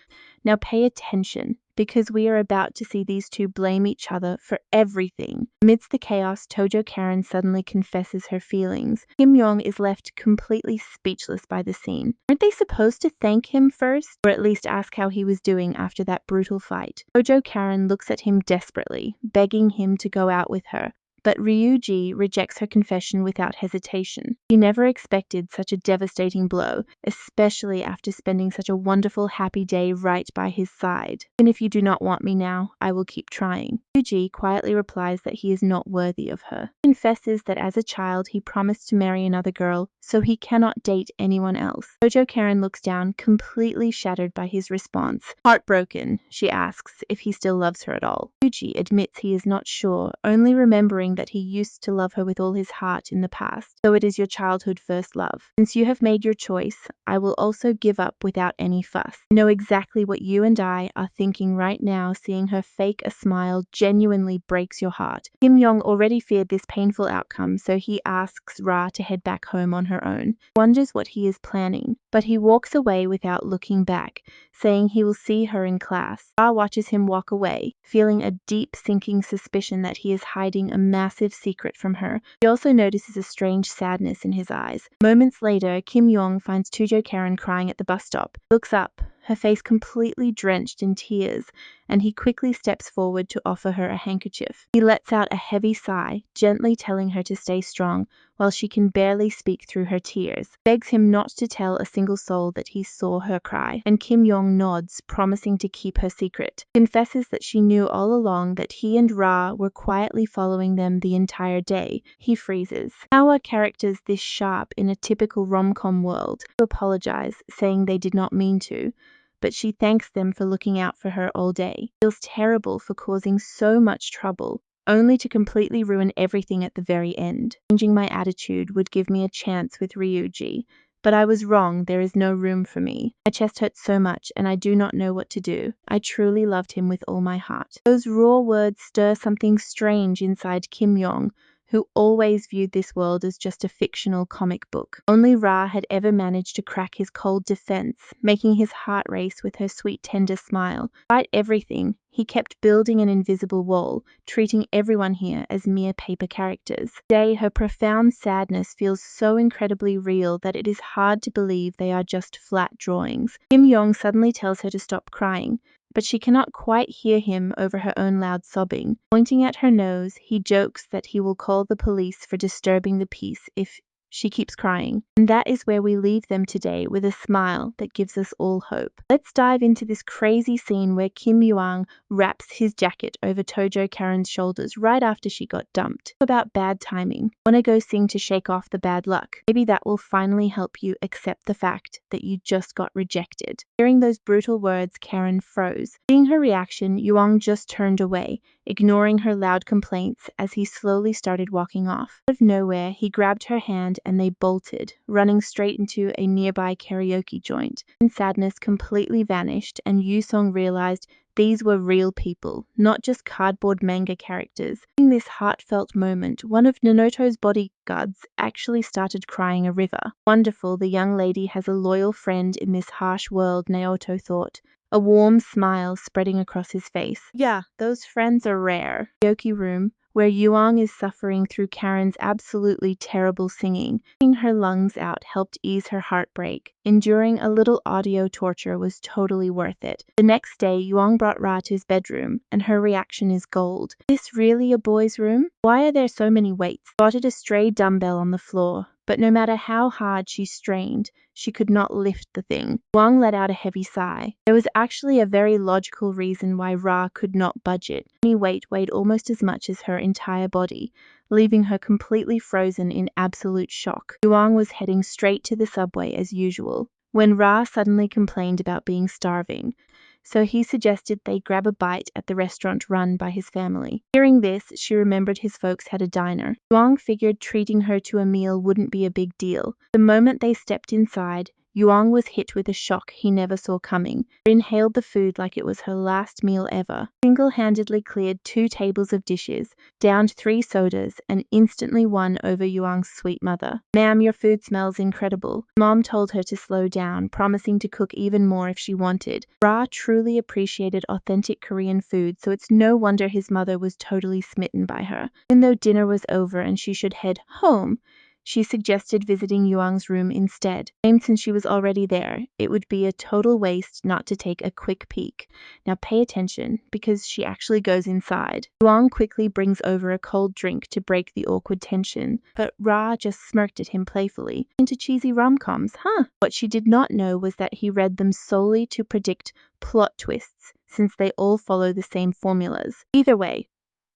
Now pay attention, because we are about to see these two blame each other for everything. Amidst the chaos, Tojo Karen suddenly confesses her feelings. Kim Yong is left completely speechless by the scene. Aren't they supposed to thank him first? Or at least ask how he was doing after that brutal fight? Tojo Karen looks at him desperately, begging him to go out with her. but Ryuji rejects her confession without hesitation. He never expected such a devastating blow, especially after spending such a wonderful happy day right by his side. "Even if you do not want me now, I will keep trying." Ryuji quietly replies that he is not worthy of her. He confesses that as a child he promised to marry another girl, so he cannot date anyone else. Tojo Karen looks down, completely shattered by his response. Heartbroken, she asks if he still loves her at all. Ryuji admits he is not sure, only remembering that he used to love her with all his heart in the past. "So it is your childhood first love. Since you have made your choice, I will also give up without any fuss. I know exactly what you and I are thinking right now." Seeing her fake a smile genuinely breaks your heart. Kim Yong already feared this painful outcome, so he asks Ra to head back home on her own. Wonders what he is planning, but he walks away without looking back, saying he will see her in class. Ra watches him walk away, feeling a deep sinking suspicion that he is hiding a massive secret from her. She also notices a strange sadness in his eyes. Moments later, Kim Yong finds Tujo Karen crying at the bus stop. He looks up, her face completely drenched in tears, and he quickly steps forward to offer her a handkerchief. He lets out a heavy sigh, gently telling her to stay strong, while she can barely speak through her tears. Begs him not to tell a single soul that he saw her cry, and Kim Yong nods, promising to keep her secret. Confesses that she knew all along that he and Ra were quietly following them the entire day. He freezes. How are characters this sharp in a typical rom-com world? To apologize, saying they did not mean to, but she thanks them for looking out for her all day. Feels terrible for causing so much trouble, only to completely ruin everything at the very end. Changing my attitude would give me a chance with Ryuji, but I was wrong, there is no room for me. My chest hurts so much, and I do not know what to do. I truly loved him with all my heart. Those raw words stir something strange inside Kim Yong, who always viewed this world as just a fictional comic book. Only Ra had ever managed to crack his cold defense, making his heart race with her sweet tender smile. Despite everything, he kept building an invisible wall, treating everyone here as mere paper characters. Today, her profound sadness feels so incredibly real that it is hard to believe they are just flat drawings. Kim Yong suddenly tells her to stop crying, but she cannot quite hear him over her own loud sobbing. Pointing at her nose, he jokes that he will call the police for disturbing the peace if she keeps crying. And that is where we leave them today, with a smile that gives us all hope. Let's dive into this crazy scene where Kim Yuang wraps his jacket over Tojo Karen's shoulders right after she got dumped. Talk about bad timing. Wanna go sing to shake off the bad luck? Maybe that will finally help you accept the fact that you just got rejected. Hearing those brutal words, Karen froze. Seeing her reaction, Yuang just turned away, ignoring her loud complaints as he slowly started walking off. Out of nowhere, he grabbed her hand and they bolted, running straight into a nearby karaoke joint. And sadness completely vanished, and Yusong realized these were real people, not just cardboard manga characters. In this heartfelt moment, one of Nanoto's bodyguards actually started crying a river. Wonderful, the young lady has a loyal friend in this harsh world, Naoto thought, a warm smile spreading across his face. Yeah, those friends are rare. Karaoke room, where Yuang is suffering through Karen's absolutely terrible singing. Singing her lungs out helped ease her heartbreak. Enduring a little audio torture was totally worth it. The next day, Yuang brought Ra to his bedroom, and her reaction is gold. Is this really a boy's room? Why are there so many weights? Spotted a stray dumbbell on the floor, but no matter how hard she strained, she could not lift the thing. Wang let out a heavy sigh. There was actually a very logical reason why Ra could not budge it. Any weight weighed almost as much as her entire body, leaving her completely frozen in absolute shock. Yuang was heading straight to the subway as usual, when Ra suddenly complained about being starving, so he suggested they grab a bite at the restaurant run by his family. Hearing this, she remembered his folks had a diner. Yuang figured treating her to a meal wouldn't be a big deal. The moment they stepped inside, Yuang was hit with a shock he never saw coming. She inhaled the food like it was her last meal ever. Single-handedly cleared 2 tables of dishes, downed 3 sodas, and instantly won over Yuang's sweet mother. "Ma'am, your food smells incredible." Mom told her to slow down, promising to cook even more if she wanted. Ra truly appreciated authentic Korean food, so it's no wonder his mother was totally smitten by her. Even though dinner was over and she should head home, She suggested visiting Yuang's room instead. And since she was already there, it would be a total waste not to take a quick peek. Now pay attention, because she actually goes inside. Yuang quickly brings over a cold drink to break the awkward tension, but Ra just smirked at him playfully. Into cheesy rom-coms, huh? What she did not know was that he read them solely to predict plot twists, since they all follow the same formulas. Either way,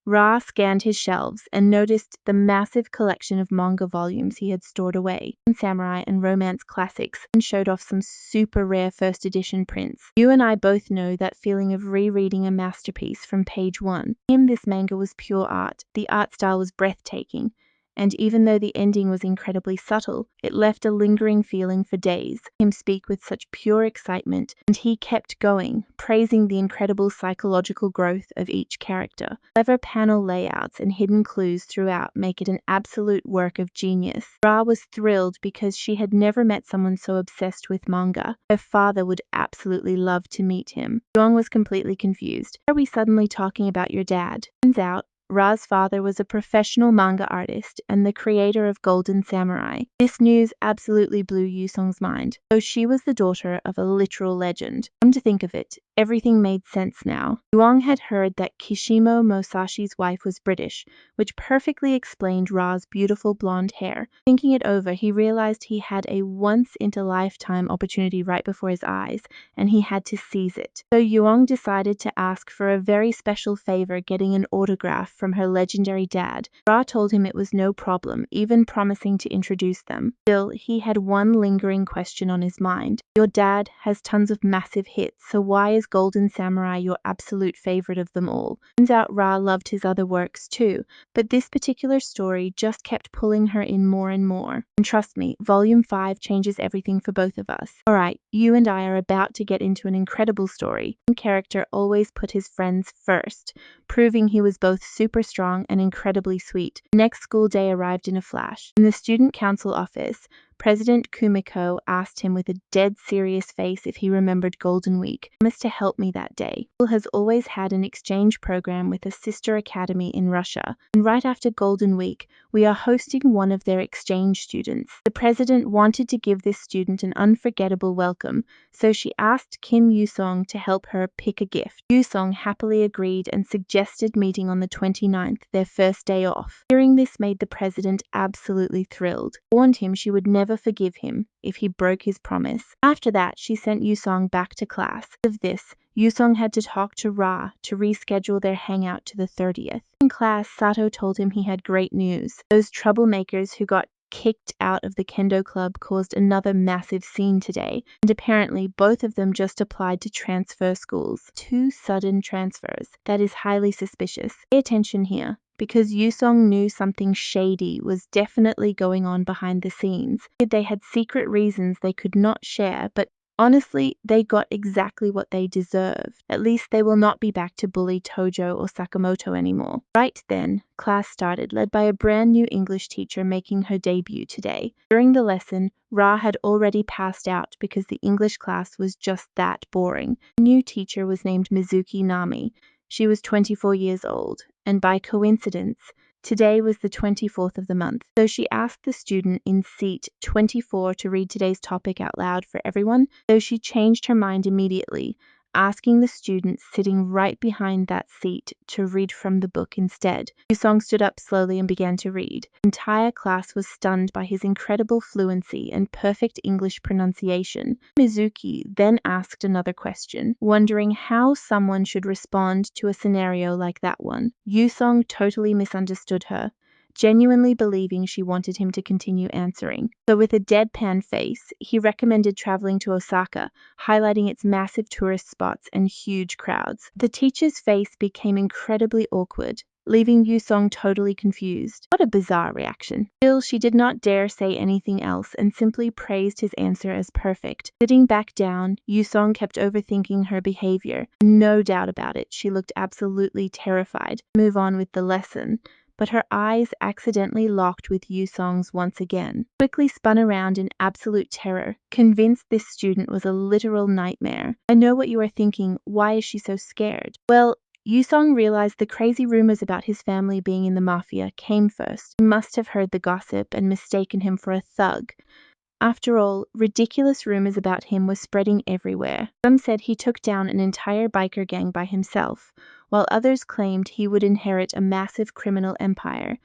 Ra scanned his shelves and noticed the massive collection of manga volumes he had stored away, samurai and romance classics, and showed off some super rare first edition prints. You and I both know that feeling of rereading a masterpiece from page one. For him, this manga was pure art. The art style was breathtaking, and even though the ending was incredibly subtle, it left a lingering feeling for days. Him speak with such pure excitement, and he kept going, praising the incredible psychological growth of each character. Clever panel layouts and hidden clues throughout make it an absolute work of genius. Ra was thrilled because she had never met someone so obsessed with manga. Her father would absolutely love to meet him. Yuang was completely confused. Why are we suddenly talking about your dad? Turns out, Ra's father was a professional manga artist and the creator of Golden Samurai. This news absolutely blew Yusong's mind, though she was the daughter of a literal legend. Come to think of it, everything made sense now. Yuang had heard that Kishimo Musashi's wife was British, which perfectly explained Ra's beautiful blonde hair. Thinking it over, he realized he had a once-in-a-lifetime opportunity right before his eyes, and he had to seize it. So Yuang decided to ask for a very special favor, getting an autograph from her legendary dad. Ra told him it was no problem, even promising to introduce them. Still, he had one lingering question on his mind. Your dad has tons of massive hits, so why is Golden Samurai your absolute favorite of them all? Turns out Ra loved his other works too, but this particular story just kept pulling her in more and more. And trust me, Volume 5 changes everything for both of us. Alright, you and I are about to get into an incredible story. One character always put his friends first, proving he was both super strong and incredibly sweet. The next school day arrived in a flash. In the student council office, President Kumiko asked him with a dead serious face if he remembered Golden Week. He promised to help me that day. School has always had an exchange program with a sister academy in Russia, and right after Golden Week, we are hosting one of their exchange students. The president wanted to give this student an unforgettable welcome, so she asked Kim Yusong to help her pick a gift. Yusong happily agreed and suggested meeting on the 29th, their first day off. Hearing this made the president absolutely thrilled. Warned him she would never forgive him if he broke his promise. After that, she sent Yusong back to class. Of this, Yusong had to talk to Ra to reschedule their hangout to the 30th. In class, Sato told him he had great news. Those troublemakers who got kicked out of the kendo club caused another massive scene today, and apparently both of them just applied to transfer schools. 2 sudden transfers. That is highly suspicious. Pay attention here, because Yusong knew something shady was definitely going on behind the scenes. They had secret reasons they could not share, but honestly, they got exactly what they deserved. At least they will not be back to bully Tojo or Sakamoto anymore. Right then, class started, led by a brand new English teacher making her debut today. During the lesson, Ra had already passed out because the English class was just that boring. The new teacher was named Mizuki Nami. She was 24 years old, and by coincidence, today was the 24th of the month, so she asked the student in seat 24 to read today's topic out loud for everyone, though she changed her mind immediately, asking the student sitting right behind that seat to read from the book instead. Yusong stood up slowly and began to read. The entire class was stunned by his incredible fluency and perfect English pronunciation. Mizuki then asked another question, wondering how someone should respond to a scenario like that one. Yusong totally misunderstood her, genuinely believing she wanted him to continue answering. So with a deadpan face, he recommended traveling to Osaka, highlighting its massive tourist spots and huge crowds. The teacher's face became incredibly awkward, leaving Yusong totally confused. What a bizarre reaction. Still, she did not dare say anything else and simply praised his answer as perfect. Sitting back down, Yusong kept overthinking her behavior. No doubt about it, she looked absolutely terrified. Move on with the lesson. But her eyes accidentally locked with Yusong's once again. Quickly spun around in absolute terror, convinced this student was a literal nightmare. I know what you are thinking, why is she so scared? Well, Yusong realized the crazy rumors about his family being in the mafia came first. He must have heard the gossip and mistaken him for a thug. After all, ridiculous rumors about him were spreading everywhere. Some said he took down an entire biker gang by himself, while others claimed he would inherit a massive criminal empire.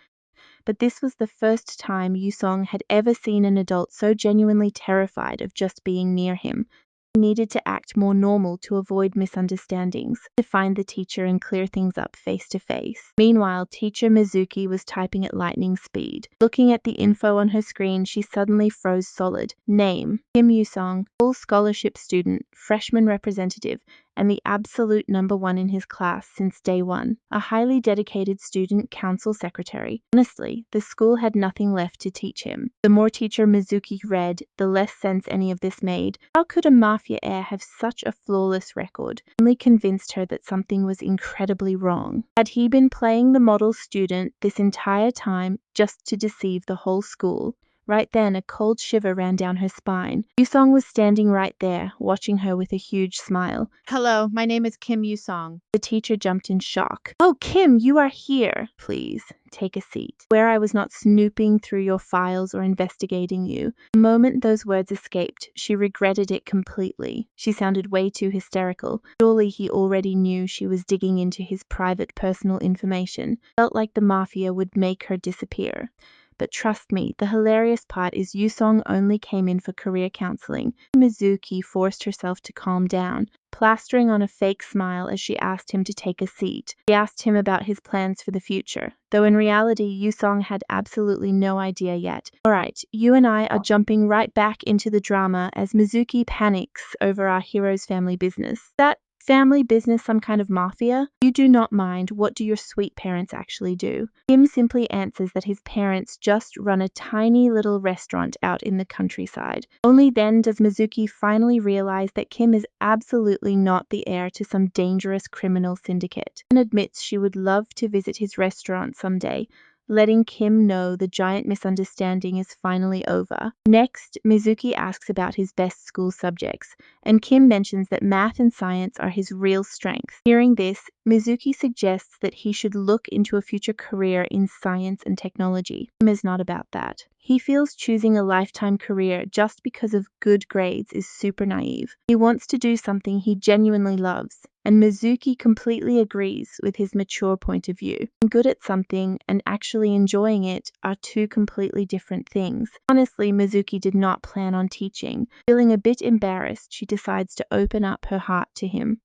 But this was the first time Yusong had ever seen an adult so genuinely terrified of just being near him. He needed to act more normal to avoid misunderstandings, to find the teacher and clear things up face to face. Meanwhile, teacher Mizuki was typing at lightning speed. Looking at the info on her screen, she suddenly froze solid. Name: Kim Yusong, full scholarship student, freshman representative, and the absolute #1 in his class since day one. A highly dedicated student council secretary. Honestly, the school had nothing left to teach him. The more teacher Mizuki read, the less sense any of this made. How could a mafia heir have such a flawless record? Only convinced her that something was incredibly wrong. Had he been playing the model student this entire time just to deceive the whole school? Right then, a cold shiver ran down her spine. Yusong was standing right there, watching her with a huge smile. Hello, my name is Kim Yusong. The teacher jumped in shock. Oh, Kim, you are here. Please, take a seat. Where I was not snooping through your files or investigating you. The moment those words escaped, she regretted it completely. She sounded way too hysterical. Surely he already knew she was digging into his private personal information. Felt like the mafia would make her disappear. But trust me, the hilarious part is Yusong only came in for career counseling. Mizuki forced herself to calm down, plastering on a fake smile as she asked him to take a seat. She asked him about his plans for the future, though in reality Yusong had absolutely no idea yet. Alright, you and I are jumping right back into the drama as Mizuki panics over our hero's family business. That family business some kind of mafia? You do not mind. What do your sweet parents actually do? Kim simply answers that his parents just run a tiny little restaurant out in the countryside. Only then does Mizuki finally realize that Kim is absolutely not the heir to some dangerous criminal syndicate, and admits she would love to visit his restaurant someday, letting Kim know the giant misunderstanding is finally over. Next, Mizuki asks about his best school subjects, and Kim mentions that math and science are his real strengths. Hearing this, Mizuki suggests that he should look into a future career in science and technology. Kim is not about that. He feels choosing a lifetime career just because of good grades is super naive. He wants to do something he genuinely loves, and Mizuki completely agrees with his mature point of view. Being good at something and actually enjoying it are two completely different things. Honestly, Mizuki did not plan on teaching. Feeling a bit embarrassed, she decides to open up her heart to him.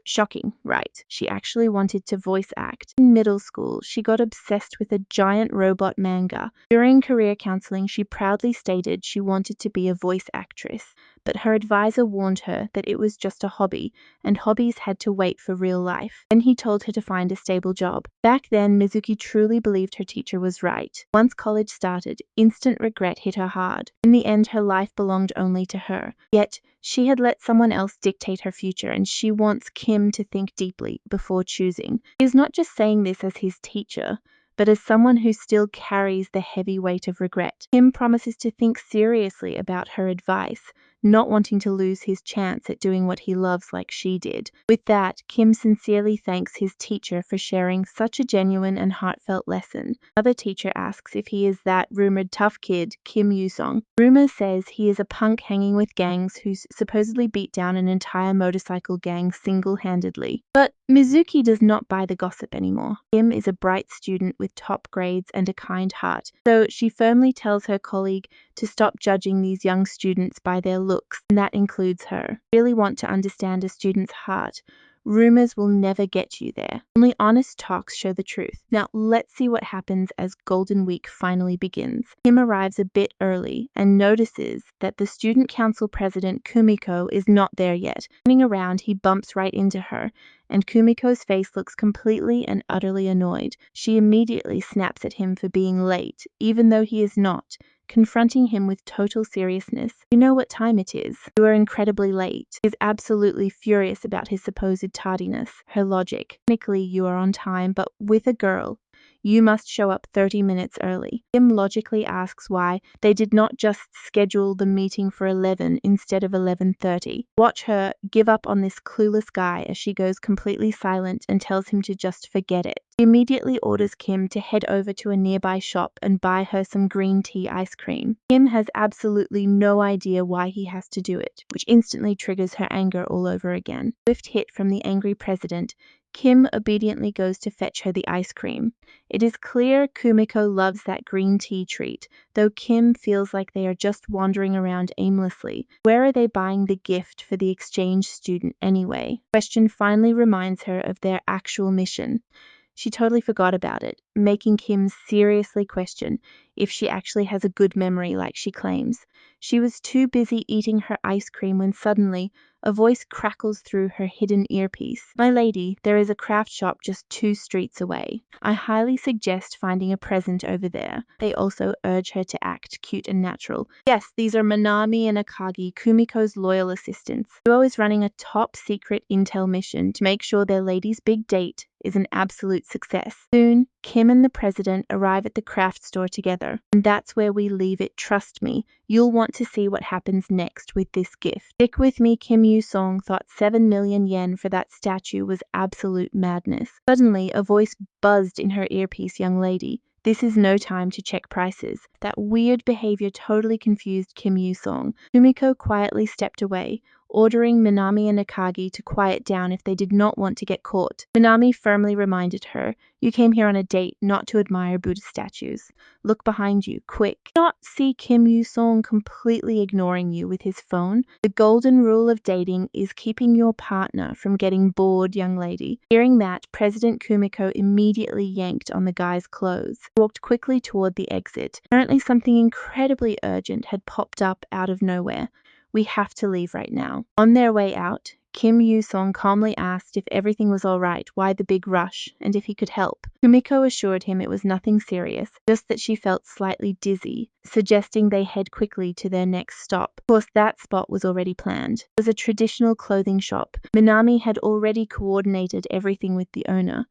Shocking, right? She actually wanted to voice act. In middle school, she got obsessed with a giant robot manga. During career counseling, she proudly stated she wanted to be a voice actress, but her advisor warned her that it was just a hobby, and hobbies had to wait for real life. Then he told her to find a stable job. Back then, Mizuki truly believed her teacher was right. Once college started, instant regret hit her hard. In the end, her life belonged only to her. Yet, she had let someone else dictate her future, and she wants Kim to think deeply before choosing. He is not just saying this as his teacher, but as someone who still carries the heavy weight of regret. Kim promises to think seriously about her advice, not wanting to lose his chance at doing what he loves like she did. With that, Kim sincerely thanks his teacher for sharing such a genuine and heartfelt lesson. Another teacher asks if he is that rumored tough kid, Kim Yusong. Rumor says he is a punk hanging with gangs who supposedly beat down an entire motorcycle gang single-handedly. But Mizuki does not buy the gossip anymore. Kim is a bright student with top grades and a kind heart, so she firmly tells her colleague to stop judging these young students by their looks, and that includes her. Really want to understand a student's heart. Rumors will never get you there. Only honest talks show the truth. Now let's see what happens as Golden Week finally begins. Kim arrives a bit early and notices that the student council president Kumiko is not there yet. Turning around, he bumps right into her, and Kumiko's face looks completely and utterly annoyed. She immediately snaps at him for being late, even though he is not, confronting him with total seriousness. You know what time it is. You are incredibly late. He is absolutely furious about his supposed tardiness. Her logic. Technically, you are on time, but with a girl, You must show up 30 minutes early. Kim logically asks why they did not just schedule the meeting for 11 instead of 11:30. Watch her give up on this clueless guy as she goes completely silent and tells him to just forget it. She immediately orders Kim to head over to a nearby shop and buy her some green tea ice cream. Kim has absolutely no idea why he has to do it, which instantly triggers her anger all over again. Swift hit from the angry president, Kim obediently goes to fetch her the ice cream. It is clear Kumiko loves that green tea treat, though Kim feels like they are just wandering around aimlessly. Where are they buying the gift for the exchange student anyway? Question finally reminds her of their actual mission. She totally forgot about it, making Kim seriously question if she actually has a good memory like she claims. She was too busy eating her ice cream when suddenly a voice crackles through her hidden earpiece. My lady, there is a craft shop just 2 streets away. I highly suggest finding a present over there. They also urge her to act cute and natural. Yes, these are Manami and Akagi, Kumiko's loyal assistants. The duo is running a top secret intel mission to make sure their lady's big date is an absolute success. Soon, Kim and the president arrive at the craft store together, and that's where we leave it. Trust me, you'll want to see what happens next with this gift. Stick with me, Kim Yu-song thought 7 million yen for that statue was absolute madness. Suddenly, a voice buzzed in her earpiece, young lady. This is no time to check prices. That weird behavior totally confused Kim Yu-song. Kumiko quietly stepped away, ordering Minami and Akagi to quiet down if they did not want to get caught. Minami firmly reminded her, "You came here on a date, not to admire Buddha statues. Look behind you, quick." Do not see Kim Yu-song completely ignoring you with his phone. The golden rule of dating is keeping your partner from getting bored, young lady. Hearing that, President Kumiko immediately yanked on the guy's clothes. He walked quickly toward the exit. Apparently something incredibly urgent had popped up out of nowhere. We have to leave right now. On their way out, Kim Yu-song calmly asked if everything was all right, why the big rush, and if he could help. Kumiko assured him it was nothing serious, just that she felt slightly dizzy, suggesting they head quickly to their next stop. Of course, that spot was already planned. It was a traditional clothing shop. Minami had already coordinated everything with the owner,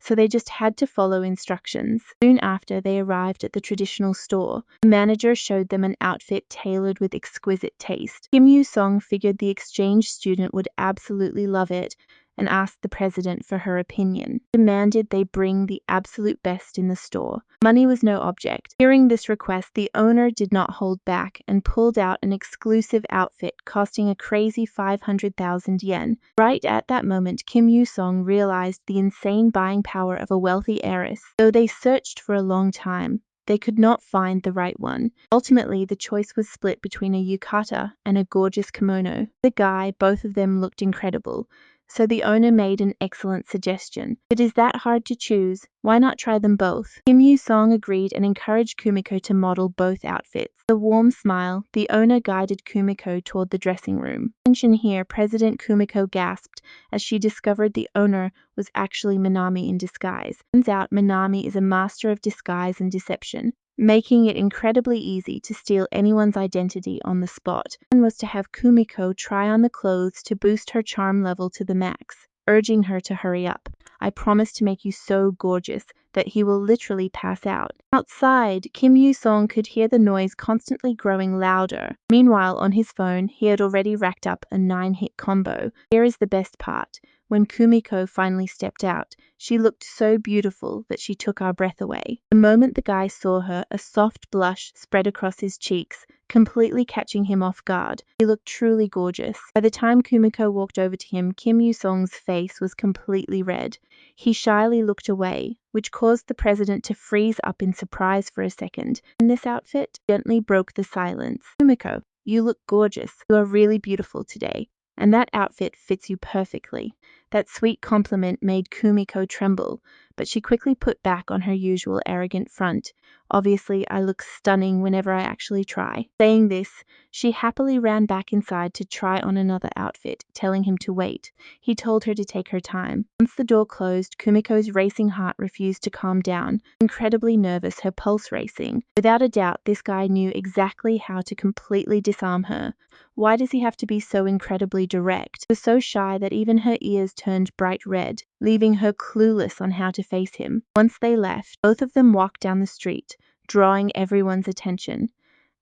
so they just had to follow instructions. Soon after, they arrived at the traditional store. The manager showed them an outfit tailored with exquisite taste. Kim Yu-song figured the exchange student would absolutely love it and asked the president for her opinion. He demanded they bring the absolute best in the store. Money was no object. Hearing this request, the owner did not hold back and pulled out an exclusive outfit costing a crazy 500,000 yen. Right at that moment, Kim Yu-song realized the insane buying power of a wealthy heiress. Though they searched for a long time, they could not find the right one. Ultimately, the choice was split between a yukata and a gorgeous kimono. The guy, both of them looked incredible. So the owner made an excellent suggestion. If it is that hard to choose, why not try them both? Kim Yu-song agreed and encouraged Kumiko to model both outfits. With a warm smile, the owner guided Kumiko toward the dressing room. Attention here, President Kumiko gasped as she discovered the owner was actually Minami in disguise. Turns out Minami is a master of disguise and deception, making it incredibly easy to steal anyone's identity on the spot. And was to have Kumiko try on the clothes to boost her charm level to the max, urging her to hurry up. I promise to make you so gorgeous that he will literally pass out. Outside, Kim Yu-song could hear the noise constantly growing louder. Meanwhile, on his phone, he had already racked up a 9-hit combo. Here is the best part. When Kumiko finally stepped out, she looked so beautiful that she took our breath away. The moment the guy saw her, a soft blush spread across his cheeks, completely catching him off guard. He looked truly gorgeous. By the time Kumiko walked over to him, Kim Yu-song's face was completely red. He shyly looked away, which caused the president to freeze up in surprise for a second. In this outfit, gently broke the silence. Kumiko, you look gorgeous. You are really beautiful today, and that outfit fits you perfectly. That sweet compliment made Kumiko tremble, but she quickly put back on her usual arrogant front. Obviously, I look stunning whenever I actually try. Saying this, she happily ran back inside to try on another outfit, telling him to wait. He told her to take her time. Once the door closed, Kumiko's racing heart refused to calm down. Incredibly nervous, her pulse racing. Without a doubt, this guy knew exactly how to completely disarm her. Why does he have to be so incredibly direct? She was so shy that even her ears turned bright red, leaving her clueless on how to face him. Once they left, both of them walked down the street, drawing everyone's attention,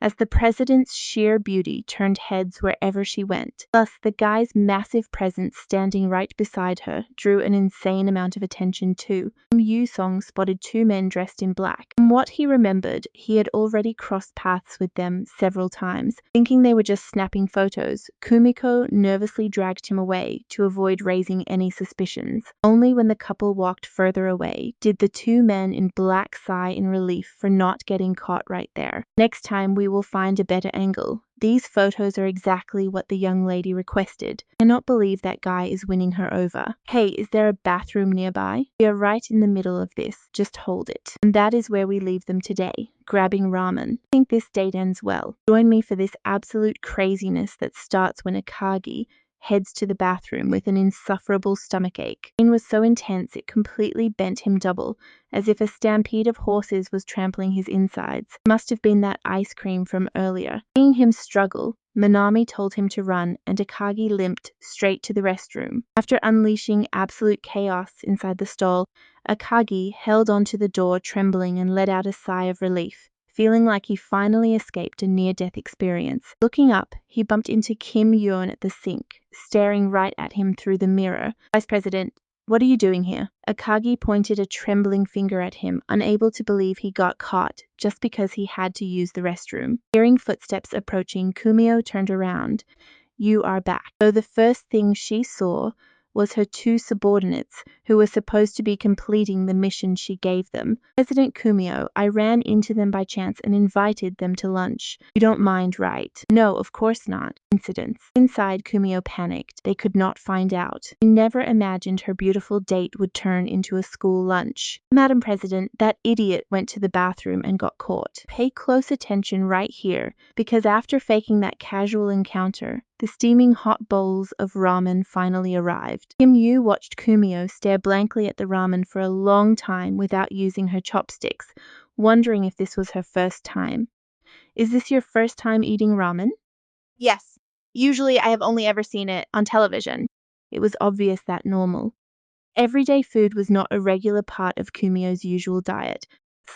as the president's sheer beauty turned heads wherever she went. Plus, the guy's massive presence standing right beside her drew an insane amount of attention too. Kim Song spotted two men dressed in black. From what he remembered, he had already crossed paths with them several times. Thinking they were just snapping photos, Kumiko nervously dragged him away to avoid raising any suspicions. Only when the couple walked further away did the two men in black sigh in relief for not getting caught right there. Next time we will find a better angle. These photos are exactly what the young lady requested. I cannot believe that guy is winning her over. Hey, is there a bathroom nearby? We are right in the middle of this. Just hold it. And that is where we leave them today, grabbing ramen. I think this date ends well. Join me for this absolute craziness that starts when Akagi heads to the bathroom with an insufferable stomachache. The pain was so intense it completely bent him double, as if a stampede of horses was trampling his insides. It must have been that ice cream from earlier. Seeing him struggle, Manami told him to run, and Akagi limped straight to the restroom. After unleashing absolute chaos inside the stall, Akagi held onto the door trembling and let out a sigh of relief, feeling like he finally escaped a near-death experience. Looking up, he bumped into Kim Yoon at the sink, staring right at him through the mirror. Vice President, what are you doing here? Akagi pointed a trembling finger at him, unable to believe he got caught just because he had to use the restroom. Hearing footsteps approaching, Kumio turned around. You are back. So the first thing she saw was her two subordinates who were supposed to be completing the mission she gave them. President Kumio, I ran into them by chance and invited them to lunch. You don't mind, right? No, of course not. Incidents. Inside, Kumio panicked. They could not find out. She never imagined her beautiful date would turn into a school lunch. Madam President, that idiot went to the bathroom and got caught. Pay close attention right here, because after faking that casual encounter, the steaming hot bowls of ramen finally arrived. Kim Yu watched Kumio stare blankly at the ramen for a long time without using her chopsticks, wondering if this was her first time. Is this your first time eating ramen? Yes. Usually I have only ever seen it on television. It was obvious that normal. Everyday food was not a regular part of Kumio's usual diet.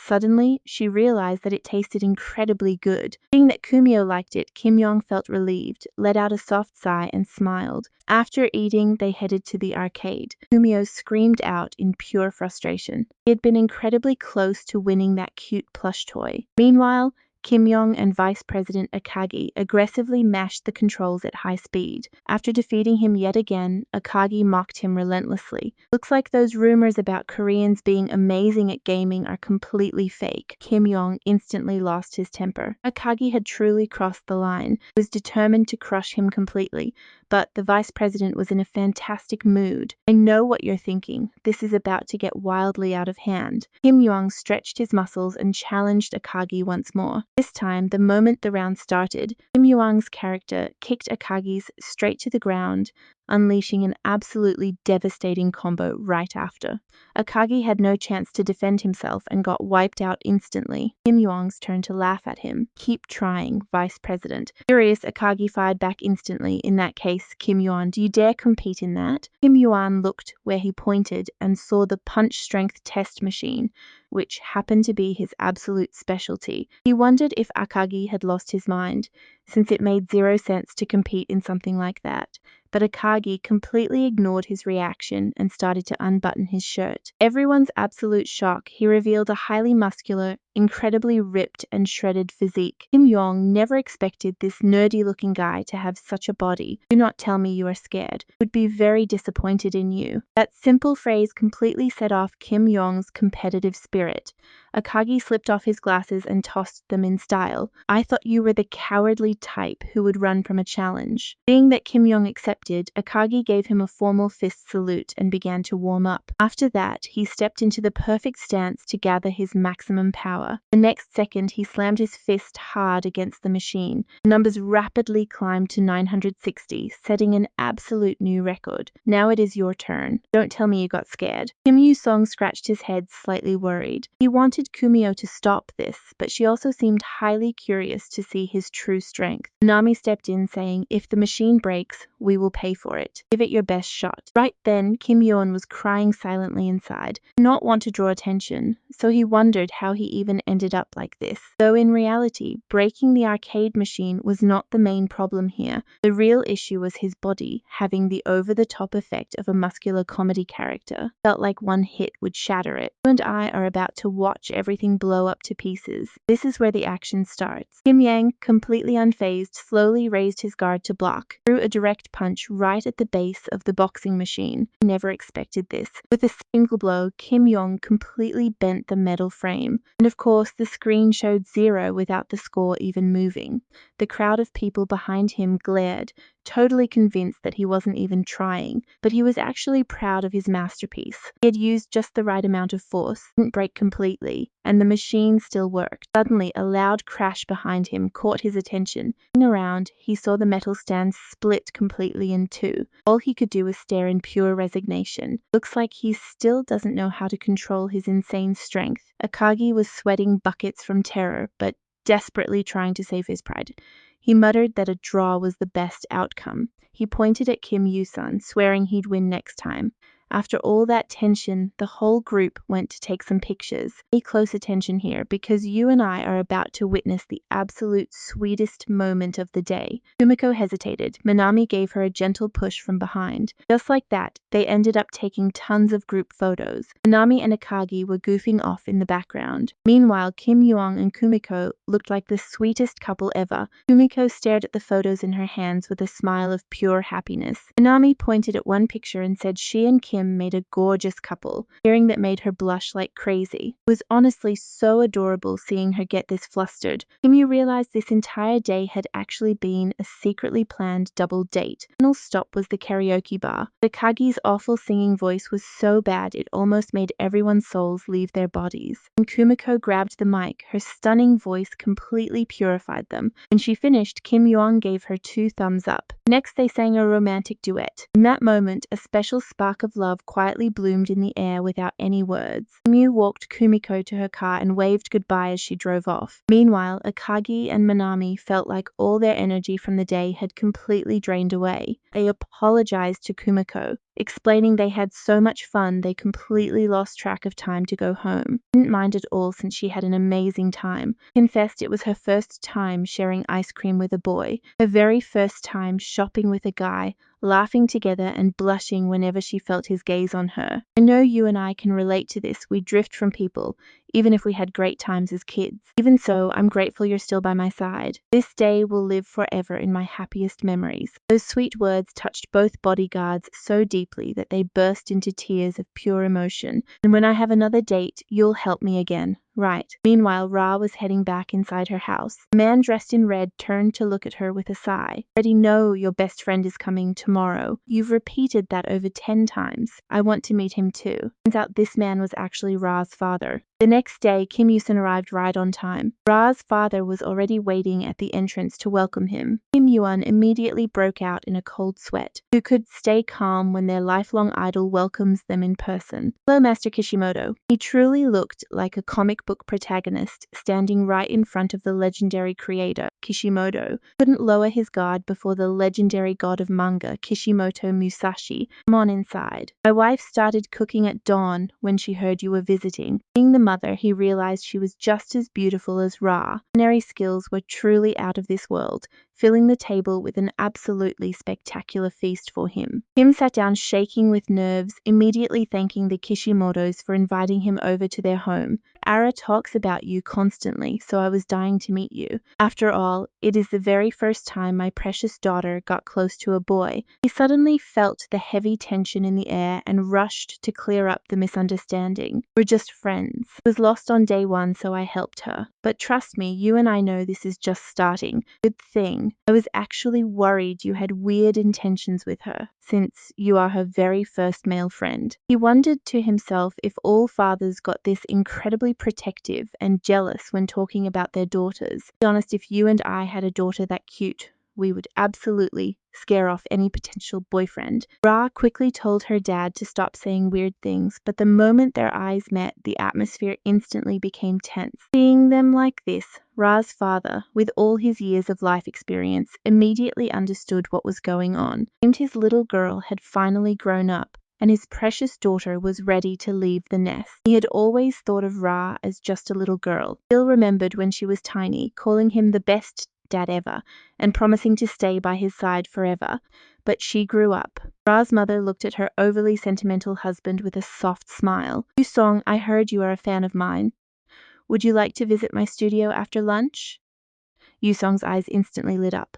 Suddenly, she realized that it tasted incredibly good. Seeing that Kumio liked it, Kim Yong felt relieved, let out a soft sigh, and smiled. After eating, they headed to the arcade. Kumio screamed out in pure frustration. He had been incredibly close to winning that cute plush toy. Meanwhile, Kim Yong and Vice President Akagi aggressively mashed the controls at high speed. After defeating him yet again, Akagi mocked him relentlessly. Looks like those rumors about Koreans being amazing at gaming are completely fake. Kim Yong instantly lost his temper. Akagi had truly crossed the line. He was determined to crush him completely, but the Vice President was in a fantastic mood. I know what you're thinking. This is about to get wildly out of hand. Kim Yong stretched his muscles and challenged Akagi once more. This time, the moment the round started, Kim Yuang's character kicked Akagi's straight to the ground, unleashing an absolutely devastating combo right after. Akagi had no chance to defend himself and got wiped out instantly. Kim Yuang's turn to laugh at him. Keep trying, Vice President. Furious, Akagi fired back instantly. In that case, Kim Yuan, do you dare compete in that? Kim Yuan looked where he pointed and saw the punch strength test machine, which happened to be his absolute specialty. He wondered if Akagi had lost his mind, since it made zero sense to compete in something like that. But Akagi completely ignored his reaction and started to unbutton his shirt. Everyone's absolute shock, he revealed a highly muscular, incredibly ripped and shredded physique. Kim Yong never expected this nerdy-looking guy to have such a body. Do not tell me you are scared. Would be very disappointed in you. That simple phrase completely set off Kim Yong's competitive spirit. Akagi slipped off his glasses and tossed them in style. I thought you were the cowardly type who would run from a challenge. Seeing that Kim Yong accepted, Akagi gave him a formal fist salute and began to warm up. After that, he stepped into the perfect stance to gather his maximum power. The next second, he slammed his fist hard against the machine. The numbers rapidly climbed to 960, setting an absolute new record. Now it is your turn. Don't tell me you got scared. Kim Yu-song scratched his head, slightly worried. He wanted wanted Kumio to stop this, but she also seemed highly curious to see his true strength. Nami stepped in saying, "If the machine breaks, we will pay for it. Give it your best shot." Right then, Kim Yeon was crying silently inside, not want to draw attention, so he wondered how he even ended up like this. Though in reality, breaking the arcade machine was not the main problem here. The real issue was his body, having the over-the-top effect of a muscular comedy character. Felt like one hit would shatter it. You and I are about to watch everything blow up to pieces. This is where the action starts. Kim Yang, completely unfazed, slowly raised his guard to block, threw a direct punch right at the base of the boxing machine. He never expected this. With a single blow, Kim Yong completely bent the metal frame. And of course, the screen showed 0 without the score even moving. The crowd of people behind him glared, totally convinced that he wasn't even trying, but he was actually proud of his masterpiece. He had used just the right amount of force, didn't break completely, and the machine still worked. Suddenly, a loud crash behind him caught his attention. Looking around, he saw the metal stand split completely in two. All he could do was stare in pure resignation. Looks like he still doesn't know how to control his insane strength. Akagi was sweating buckets from terror, but desperately trying to save his pride. He muttered that a draw was the best outcome. He pointed at Kim Yusun, swearing he'd win next time. After all that tension, the whole group went to take some pictures. Pay close attention here, because you and I are about to witness the absolute sweetest moment of the day. Kumiko hesitated. Minami gave her a gentle push from behind. Just like that, they ended up taking tons of group photos. Minami and Akagi were goofing off in the background. Meanwhile, Kim Yuang and Kumiko looked like the sweetest couple ever. Kumiko stared at the photos in her hands with a smile of pure happiness. Minami pointed at one picture and said she and Kim made a gorgeous couple. Hearing that made her blush like crazy. It was honestly so adorable seeing her get this flustered. Kim, you realized this entire day had actually been a secretly planned double date. The final stop was the karaoke bar. Akagi's awful singing voice was so bad it almost made everyone's souls leave their bodies. When Kumiko grabbed the mic, her stunning voice completely purified them. When she finished, Kim Yuan gave her 2 thumbs up. Next, they sang a romantic duet. In that moment, a special spark of love quietly bloomed in the air without any words. Miu walked Kumiko to her car and waved goodbye as she drove off. Meanwhile, Akagi and Minami felt like all their energy from the day had completely drained away. They apologized to Kumiko, explaining they had so much fun they completely lost track of time to go home. Didn't mind at all since she had an amazing time. Confessed it was her first time sharing ice cream with a boy, her very first time shopping with a guy, laughing together and blushing whenever she felt his gaze on her. I know you and I can relate to this. We drift from people, even if we had great times as kids. Even so, I'm grateful you're still by my side. This day will live forever in my happiest memories. Those sweet words touched both bodyguards so deeply that they burst into tears of pure emotion. And when I have another date, you'll help me again. Right. Meanwhile, Ra was heading back inside her house. A man dressed in red turned to look at her with a sigh. "Already know your best friend is coming tomorrow. You've repeated that over 10 times. I want to meet him too." Turns out this man was actually Ra's father. The next day, Kim Yusun arrived right on time. Ra's father was already waiting at the entrance to welcome him. Kim Yuan immediately broke out in a cold sweat. Who could stay calm when their lifelong idol welcomes them in person? "Hello, Master Kishimoto." He truly looked like a comic book protagonist standing right in front of the legendary creator, Kishimoto. Couldn't lower his guard before the legendary god of manga, Kishimoto Musashi. "Come on inside. My wife started cooking at dawn when she heard you were visiting." Being the mother, he realized she was just as beautiful as Ra. Culinary skills were truly out of this world, filling the table with an absolutely spectacular feast for him. Kim sat down shaking with nerves, immediately thanking the Kishimotos for inviting him over to their home. "Ara talks about you constantly, so I was dying to meet you. After all, it is the very first time my precious daughter got close to a boy." He suddenly felt the heavy tension in the air and rushed to clear up the misunderstanding. "We're just friends. I was lost on day 1, so I helped her. But trust me, you and I know this is just starting. Good thing. I was actually worried you had weird intentions with her, since you are her very first male friend." He wondered to himself if all fathers got this incredibly protective and jealous when talking about their daughters. To be honest, if you and I had a daughter that cute, we would absolutely scare off any potential boyfriend. Ra quickly told her dad to stop saying weird things, but the moment their eyes met, the atmosphere instantly became tense. Seeing them like this, Ra's father, with all his years of life experience, immediately understood what was going on. It seemed his little girl had finally grown up, and his precious daughter was ready to leave the nest. He had always thought of Ra as just a little girl. Still remembered when she was tiny, calling him the best dad ever, and promising to stay by his side forever. But she grew up. Ra's mother looked at her overly sentimental husband with a soft smile. Yusong, I heard you are a fan of mine. Would you like to visit my studio after lunch? Yusong's eyes instantly lit up.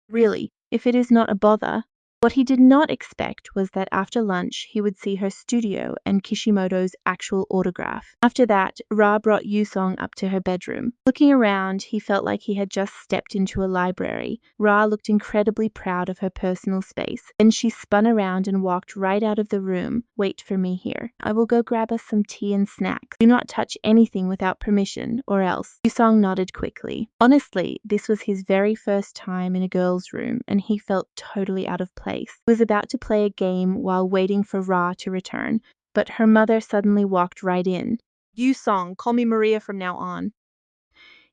Really, if it is not a bother. What he did not expect was that after lunch he would see her studio and Kishimoto's actual autograph. After that, Ra brought Yusong up to her bedroom. Looking around, he felt like he had just stepped into a library. Ra looked incredibly proud of her personal space. Then she spun around and walked right out of the room. Wait for me here. I will go grab us some tea and snacks. Do not touch anything without permission, or else. Yusong nodded quickly. Honestly, this was his very first time in a girl's room, and he felt totally out of place. He was about to play a game while waiting for Ra to return, but her mother suddenly walked right in. Yusong, call me Maria from now on.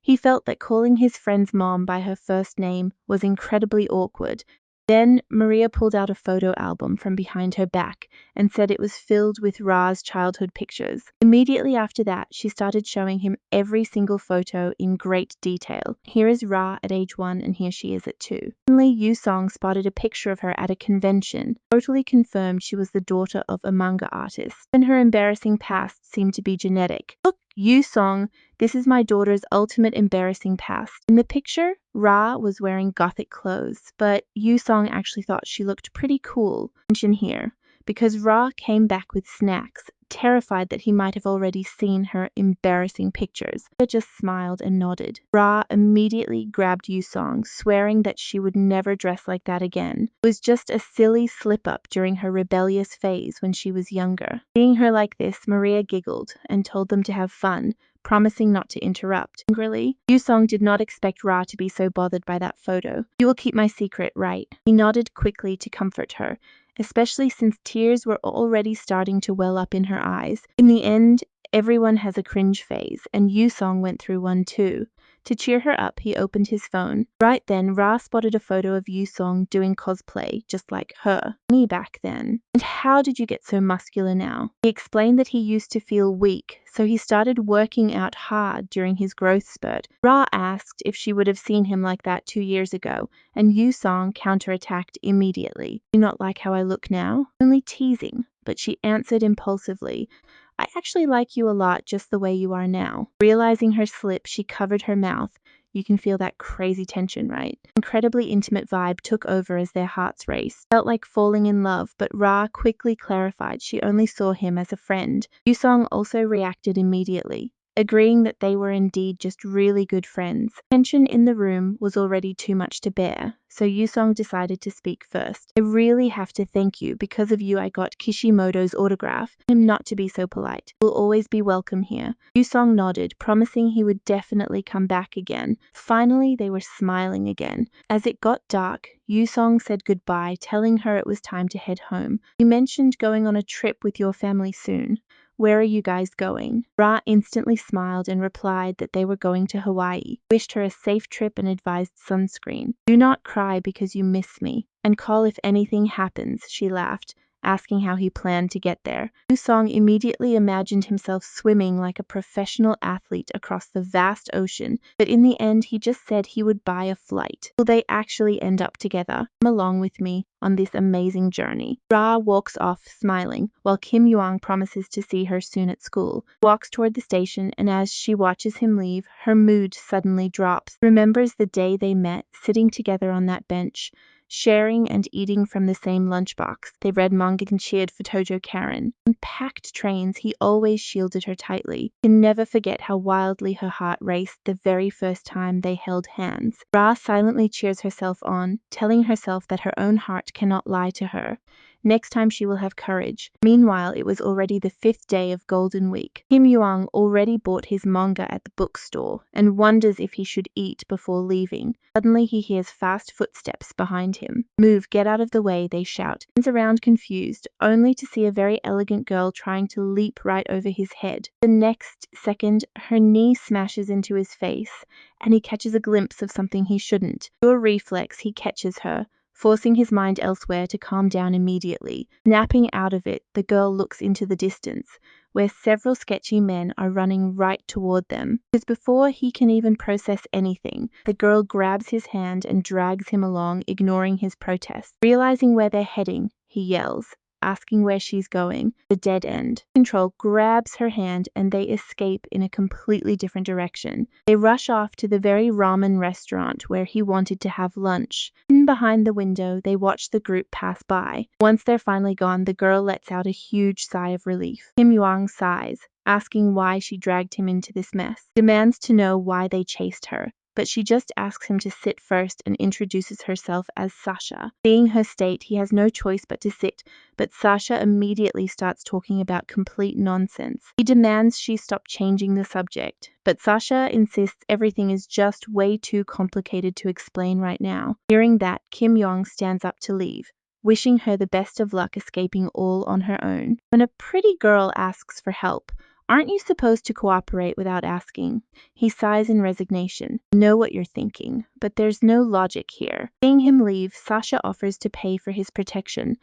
He felt that calling his friend's mom by her first name was incredibly awkward. Then Maria pulled out a photo album from behind her back and said it was filled with Ra's childhood pictures. Immediately after that, she started showing him every single photo in great detail. Here is Ra at age 1 and here she is at 2. Suddenly, Yusong spotted a picture of her at a convention, totally confirmed she was the daughter of a manga artist. And her embarrassing past seemed to be genetic. Look, Yusong, this is my daughter's ultimate embarrassing past. In the picture, Ra was wearing gothic clothes, but Yusong actually thought she looked pretty cool. Mention here, because Ra came back with snacks, terrified that he might have already seen her embarrassing pictures. He just smiled and nodded. Ra immediately grabbed Yusong, swearing that she would never dress like that again. It was just a silly slip-up during her rebellious phase when she was younger. Seeing her like this, Maria giggled and told them to have fun, promising not to interrupt. Angrily, Yusong did not expect Ra to be so bothered by that photo. You will keep my secret, right? He nodded quickly to comfort her, especially since tears were already starting to well up in her eyes. In the end, everyone has a cringe phase, and Yusong went through one too. To cheer her up, he opened his phone. Right then, Ra spotted a photo of Yusong doing cosplay, just like her. Me back then. And how did you get so muscular now? He explained that he used to feel weak, so he started working out hard during his growth spurt. Ra asked if she would have seen him like that 2 years ago, and Yusong counterattacked immediately. Do you not like how I look now? Only teasing, but she answered impulsively. I actually like you a lot just the way you are now. Realizing her slip, she covered her mouth. You can feel that crazy tension, right? Incredibly intimate vibe took over as their hearts raced. Felt like falling in love, but Ra quickly clarified she only saw him as a friend. Yusong also reacted immediately, agreeing that they were indeed just really good friends. Tension in the room was already too much to bear, so Yusong decided to speak first. I really have to thank you. Because of you, I got Kishimoto's autograph. Him not to be so polite. Will always be welcome here. Yusong nodded, promising he would definitely come back again. Finally, they were smiling again. As it got dark, Yusong said goodbye, telling her it was time to head home. You mentioned going on a trip with your family soon. Where are you guys going? Ra instantly smiled and replied that they were going to Hawaii, wished her a safe trip and advised sunscreen. Do not cry because you miss me, and call if anything happens, she laughed, asking how he planned to get there. Yusong immediately imagined himself swimming like a professional athlete across the vast ocean, but in the end he just said he would buy a flight. Will they actually end up together? Come along with me on this amazing journey. Ra walks off smiling, while Kim Yuang promises to see her soon at school. Walks toward the station, and as she watches him leave, her mood suddenly drops. Remembers the day they met, sitting together on that bench, sharing and eating from the same lunchbox. They read manga and cheered for Tojo Karen. On packed trains, he always shielded her tightly. Can never forget how wildly her heart raced the very first time they held hands. Ra silently cheers herself on, telling herself that her own heart cannot lie to her. Next time she will have courage. Meanwhile, it was already the 5th day of Golden Week. Kim Young already bought his manga at the bookstore and wonders if he should eat before leaving. Suddenly he hears fast footsteps behind him. "Move, get out of the way," they shout. He turns around confused, only to see a very elegant girl trying to leap right over his head. The next second, her knee smashes into his face, and he catches a glimpse of something he shouldn't. Pure reflex, he catches her, forcing his mind elsewhere to calm down immediately. Snapping out of it, the girl looks into the distance, where several sketchy men are running right toward them. Because before he can even process anything, the girl grabs his hand and drags him along, ignoring his protest. Realizing where they're heading, he yells, asking where she's going. The dead end. Control grabs her hand and they escape in a completely different direction. They rush off to the very ramen restaurant where he wanted to have lunch. In behind the window, they watch the group pass by. Once they're finally gone, the girl lets out a huge sigh of relief. Kim Young sighs, asking why she dragged him into this mess. Demands to know why they chased her, but she just asks him to sit first and introduces herself as Sasha. Seeing her state, he has no choice but to sit, but Sasha immediately starts talking about complete nonsense. He demands she stop changing the subject, but Sasha insists everything is just way too complicated to explain right now. Hearing that, Kim Young stands up to leave, wishing her the best of luck escaping all on her own. When a pretty girl asks for help, aren't you supposed to cooperate without asking? He sighs in resignation. I know what you're thinking, but there's no logic here. Seeing him leave, Sasha offers to pay for his protection.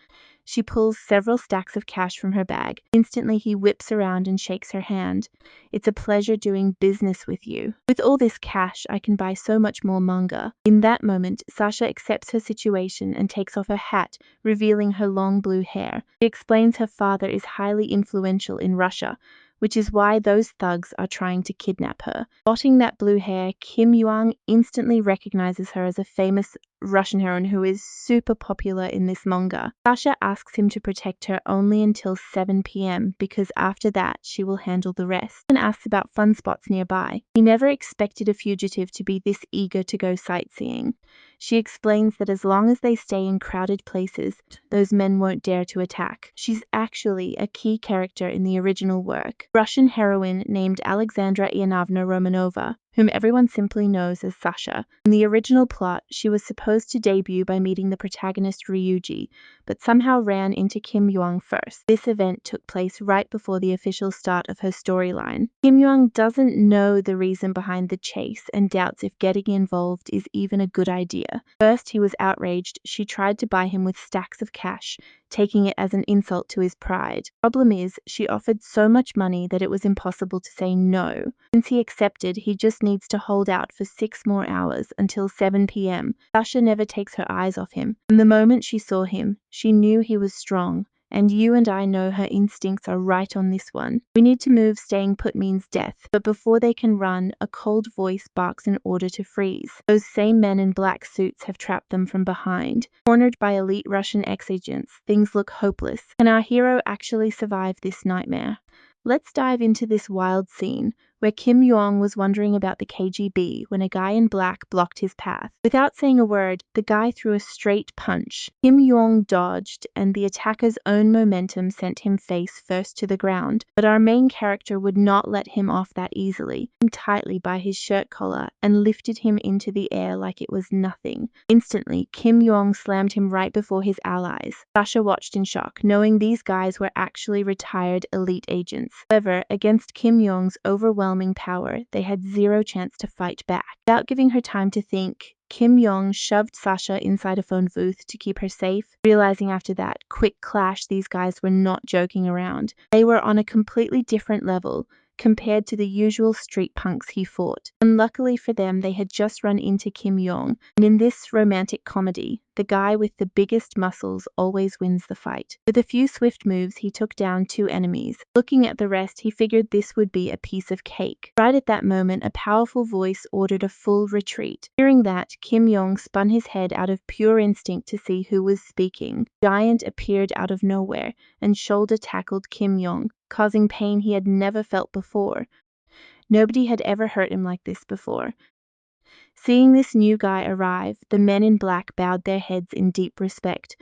She pulls several stacks of cash from her bag. Instantly, he whips around and shakes her hand. "It's a pleasure doing business with you. With all this cash, I can buy so much more manga." In that moment, Sasha accepts her situation and takes off her hat, revealing her long blue hair. She explains her father is highly influential in Russia, which is why those thugs are trying to kidnap her. Spotting that blue hair, Kim Young instantly recognizes her as a famous Russian heroine who is super popular in this manga. Sasha asks him to protect her only until 7 p.m. because after that she will handle the rest, and asks about fun spots nearby. He never expected a fugitive to be this eager to go sightseeing. She explains that as long as they stay in crowded places, those men won't dare to attack. She's actually a key character in the original work, Russian heroine named Alexandra Ivanovna Romanova, whom everyone simply knows as Sasha. In the original plot, she was supposed to debut by meeting the protagonist Ryuji, but somehow ran into Kim Young first. This event took place right before the official start of her storyline. Kim Young doesn't know the reason behind the chase and doubts if getting involved is even a good idea. First, he was outraged. She tried to buy him with stacks of cash, taking it as an insult to his pride. Problem is, she offered so much money that it was impossible to say no. Since he accepted, he just needs to hold out for 6 more hours until 7 p.m. Sasha never takes her eyes off him. From the moment she saw him, she knew he was strong. And you and I know her instincts are right on this one. We need to move. Staying put means death. But before they can run, a cold voice barks an order to freeze. Those same men in black suits have trapped them from behind. Cornered by elite Russian ex-agents, things look hopeless. Can our hero actually survive this nightmare? Let's dive into this wild scene where Kim Young was wondering about the KGB when a guy in black blocked his path. Without saying a word, the guy threw a straight punch. Kim Young dodged, and the attacker's own momentum sent him face first to the ground. But our main character would not let him off that easily, him tightly by his shirt collar and lifted him into the air like it was nothing. Instantly, Kim Young slammed him right before his allies. Sasha watched in shock, knowing these guys were actually retired elite agents. However, against Kim Young's overwhelming power, they had zero chance to fight back. Without giving her time to think, Kim Young shoved Sasha inside a phone booth to keep her safe, realizing after that quick clash these guys were not joking around. They were on a completely different level compared to the usual street punks he fought. Unluckily for them, they had just run into Kim Young, and in this romantic comedy, the guy with the biggest muscles always wins the fight. With a few swift moves, he took down 2 enemies. Looking at the rest, he figured this would be a piece of cake. Right at that moment, a powerful voice ordered a full retreat. Hearing that, Kim Young spun his head out of pure instinct to see who was speaking. Giant appeared out of nowhere and shoulder tackled Kim Young, causing pain he had never felt before. Nobody had ever hurt him like this before. Seeing this new guy arrive, the men in black bowed their heads in deep respect.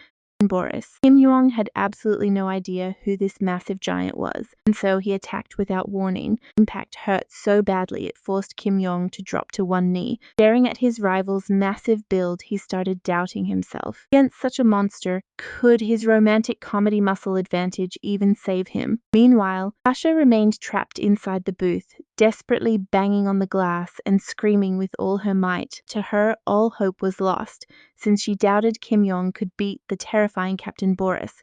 Boris. Kim Yong had absolutely no idea who this massive giant was, and so he attacked without warning. Impact hurt so badly it forced Kim Yong to drop to one knee. Staring at his rival's massive build, he started doubting himself. Against such a monster, could his romantic comedy muscle advantage even save him? Meanwhile, Sasha remained trapped inside the booth, desperately banging on the glass and screaming with all her might. To her, all hope was lost, since she doubted Kim Yong could beat the terrifying Captain Boris,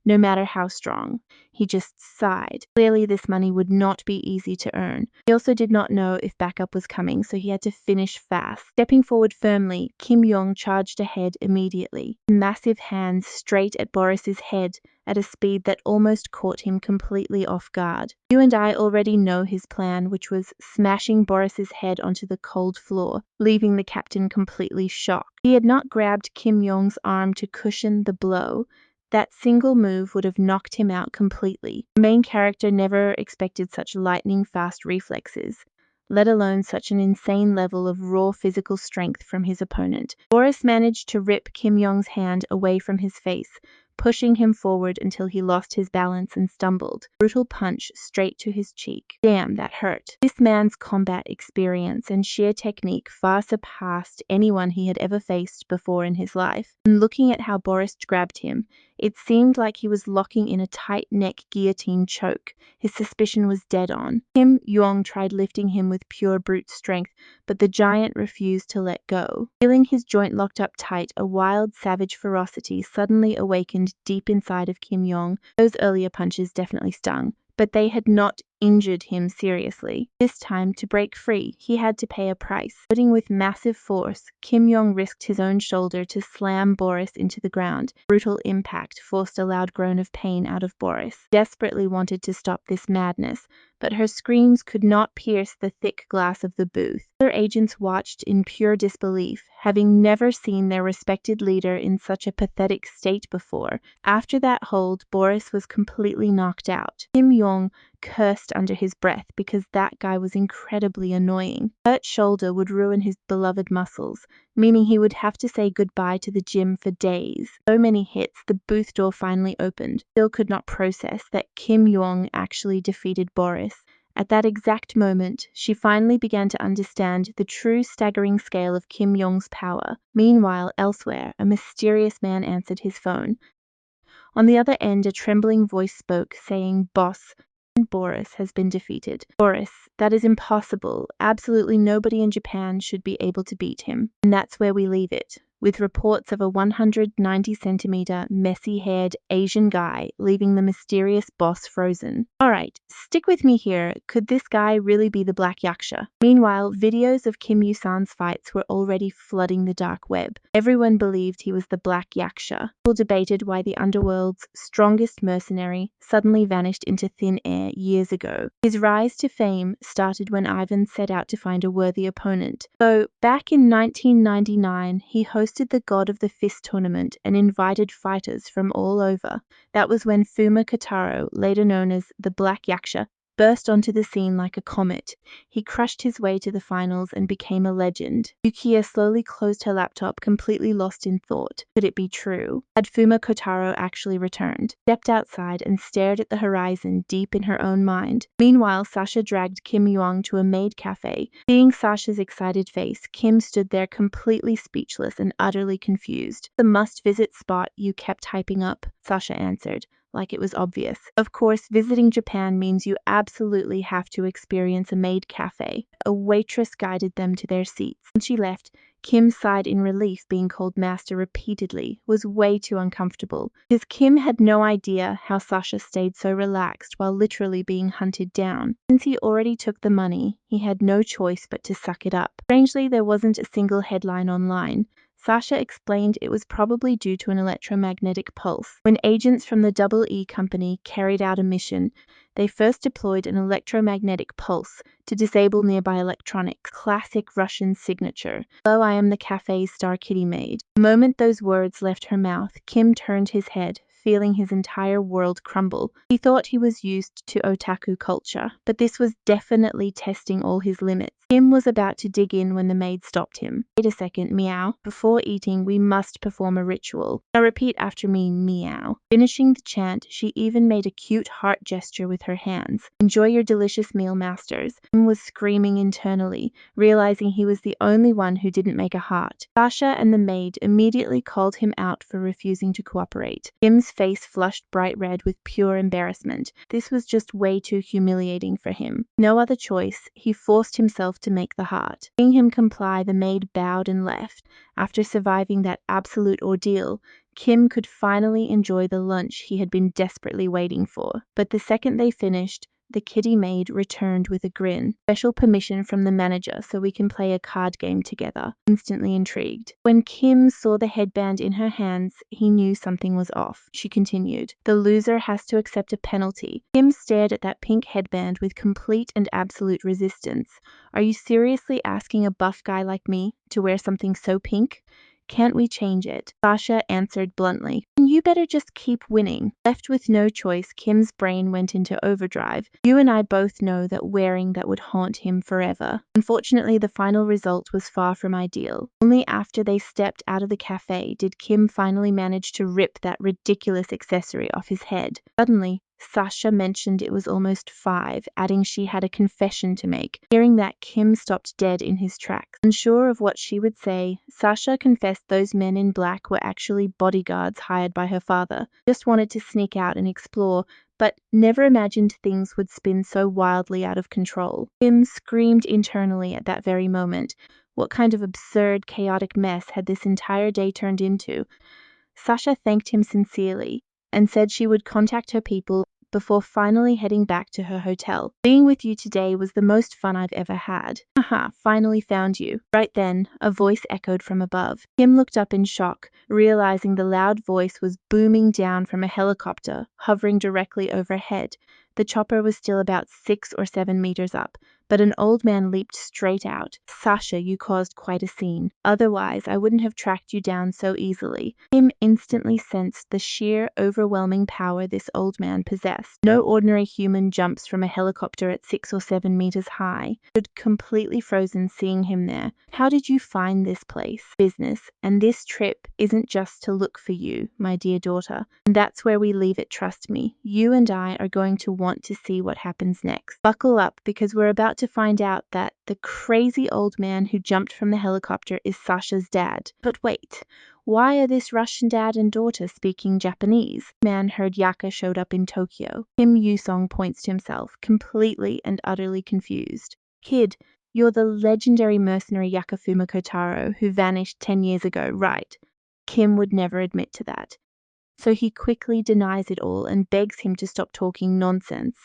no matter how strong. He just sighed. Clearly this money would not be easy to earn. He also did not know if backup was coming, so he had to finish fast. Stepping forward firmly, Kim Yong charged ahead immediately, massive hands straight at Boris's head at a speed that almost caught him completely off guard. You and I already know his plan, which was smashing Boris's head onto the cold floor, leaving the captain completely shocked. He had not grabbed Kim Yong's arm to cushion the blow. That single move would have knocked him out completely. The main character never expected such lightning-fast reflexes, let alone such an insane level of raw physical strength from his opponent. Boris managed to rip Kim Yong's hand away from his face, pushing him forward until he lost his balance and stumbled. Brutal punch straight to his cheek. Damn, that hurt. This man's combat experience and sheer technique far surpassed anyone he had ever faced before in his life. And looking at how Boris grabbed him, it seemed like he was locking in a tight neck guillotine choke. His suspicion was dead on. Kim Yong tried lifting him with pure brute strength, but the giant refused to let go. Feeling his joint locked up tight, a wild, savage ferocity suddenly awakened deep inside of Kim Yong. Those earlier punches definitely stung, but they had not injured him seriously. This time, to break free, he had to pay a price. Loading with massive force, Kim Yong risked his own shoulder to slam Boris into the ground. Brutal impact forced a loud groan of pain out of Boris. Desperately wanted to stop this madness, but her screams could not pierce the thick glass of the booth. Other agents watched in pure disbelief, having never seen their respected leader in such a pathetic state before. After that hold, Boris was completely knocked out. Kim Yong cursed under his breath because that guy was incredibly annoying. Hurt shoulder would ruin his beloved muscles, meaning he would have to say goodbye to the gym for days. So many hits, the booth door finally opened. Still could not process that Kim Yong actually defeated Boris. At that exact moment, she finally began to understand the true staggering scale of Kim Yong's power. Meanwhile, elsewhere, a mysterious man answered his phone. On the other end, a trembling voice spoke, saying, "Boss, Boris has been defeated." Boris, that is impossible. Absolutely nobody in Japan should be able to beat him. And that's where we leave it, with reports of a 190-centimeter, messy-haired Asian guy leaving the mysterious boss frozen. Alright, stick with me here. Could this guy really be the Black Yaksha? Meanwhile, videos of Kim Yu-san's fights were already flooding the dark web. Everyone believed he was the Black Yaksha. People debated why the underworld's strongest mercenary suddenly vanished into thin air years ago. His rise to fame started when Ivan set out to find a worthy opponent. So, back in 1999, he hosted the God of the Fist tournament and invited fighters from all over. That was when Fuma Kotaro, later known as the Black Yaksha, burst onto the scene like a comet. He crushed his way to the finals and became a legend. Yukiya slowly closed her laptop, completely lost in thought. Could it be true? Had Fuma Kotaro actually returned? Stepped outside and stared at the horizon deep in her own mind. Meanwhile, Sasha dragged Kim Yong to a maid cafe. Seeing Sasha's excited face, Kim stood there completely speechless and utterly confused. "The must-visit spot you kept hyping up," Sasha answered, like it was obvious. Of course, visiting Japan means you absolutely have to experience a maid cafe. A waitress guided them to their seats. When she left, Kim sighed in relief. Being called master repeatedly was way too uncomfortable, because Kim had no idea how Sasha stayed so relaxed while literally being hunted down. Since he already took the money, he had no choice but to suck it up. Strangely, there wasn't a single headline online. Sasha explained it was probably due to an electromagnetic pulse. When agents from the Double E Company carried out a mission, they first deployed an electromagnetic pulse to disable nearby electronics. Classic Russian signature. "Hello, I am the cafe's star kitty maid." The moment those words left her mouth, Kim turned his head, feeling his entire world crumble. He thought he was used to otaku culture, but this was definitely testing all his limits. Kim was about to dig in when the maid stopped him. Wait a second, meow. Before eating, we must perform a ritual. Now repeat after me, meow. Finishing the chant, she even made a cute heart gesture with her hands. Enjoy your delicious meal, masters. Kim was screaming internally, realizing he was the only one who didn't make a heart. Sasha and the maid immediately called him out for refusing to cooperate. Kim's face flushed bright red with pure embarrassment. This was just way too humiliating for him. No other choice, he forced himself to make the heart. Seeing him comply, the maid bowed and left. After surviving that absolute ordeal, Kim could finally enjoy the lunch he had been desperately waiting for. But the second they finished, the kitty maid returned with a grin. Special permission from the manager so we can play a card game together. Instantly intrigued. When Kim saw the headband in her hands, he knew something was off. She continued, the loser has to accept a penalty. Kim stared at that pink headband with complete and absolute resistance. Are you seriously asking a buff guy like me to wear something so pink? Can't we change it? Sasha answered bluntly. You better just keep winning. Left with no choice, Kim's brain went into overdrive. You and I both know that wearing that would haunt him forever. Unfortunately, the final result was far from ideal. Only after they stepped out of the cafe did Kim finally manage to rip that ridiculous accessory off his head. Suddenly, Sasha mentioned it was almost 5, adding she had a confession to make. Hearing that, Kim stopped dead in his tracks. Unsure of what she would say, Sasha confessed those men in black were actually bodyguards hired by her father. Just wanted to sneak out and explore, but never imagined things would spin so wildly out of control. Kim screamed internally at that very moment. What kind of absurd, chaotic mess had this entire day turned into? Sasha thanked him sincerely and said she would contact her people before finally heading back to her hotel. Being with you today was the most fun I've ever had. Haha, finally found you. Right then, a voice echoed from above. Kim looked up in shock, realizing the loud voice was booming down from a helicopter hovering directly overhead. The chopper was still about 6 or 7 meters up, but an old man leaped straight out. Sasha, you caused quite a scene. Otherwise, I wouldn't have tracked you down so easily. Kim instantly sensed the sheer, overwhelming power this old man possessed. No ordinary human jumps from a helicopter at 6 or 7 meters high. Stood completely frozen seeing him there. How did you find this place? Business. And this trip isn't just to look for you, my dear daughter. And that's where we leave it, trust me. You and I are going to want to see what happens next. Buckle up, because we're about to find out that the crazy old man who jumped from the helicopter is Sasha's dad. But wait, why are this Russian dad and daughter speaking Japanese? Man heard Yaka showed up in Tokyo. Kim Yusong points to himself, completely and utterly confused. Kid, you're the legendary mercenary Yakafuma Kotaro who vanished 10 years ago, right? Kim would never admit to that. So he quickly denies it all and begs him to stop talking nonsense.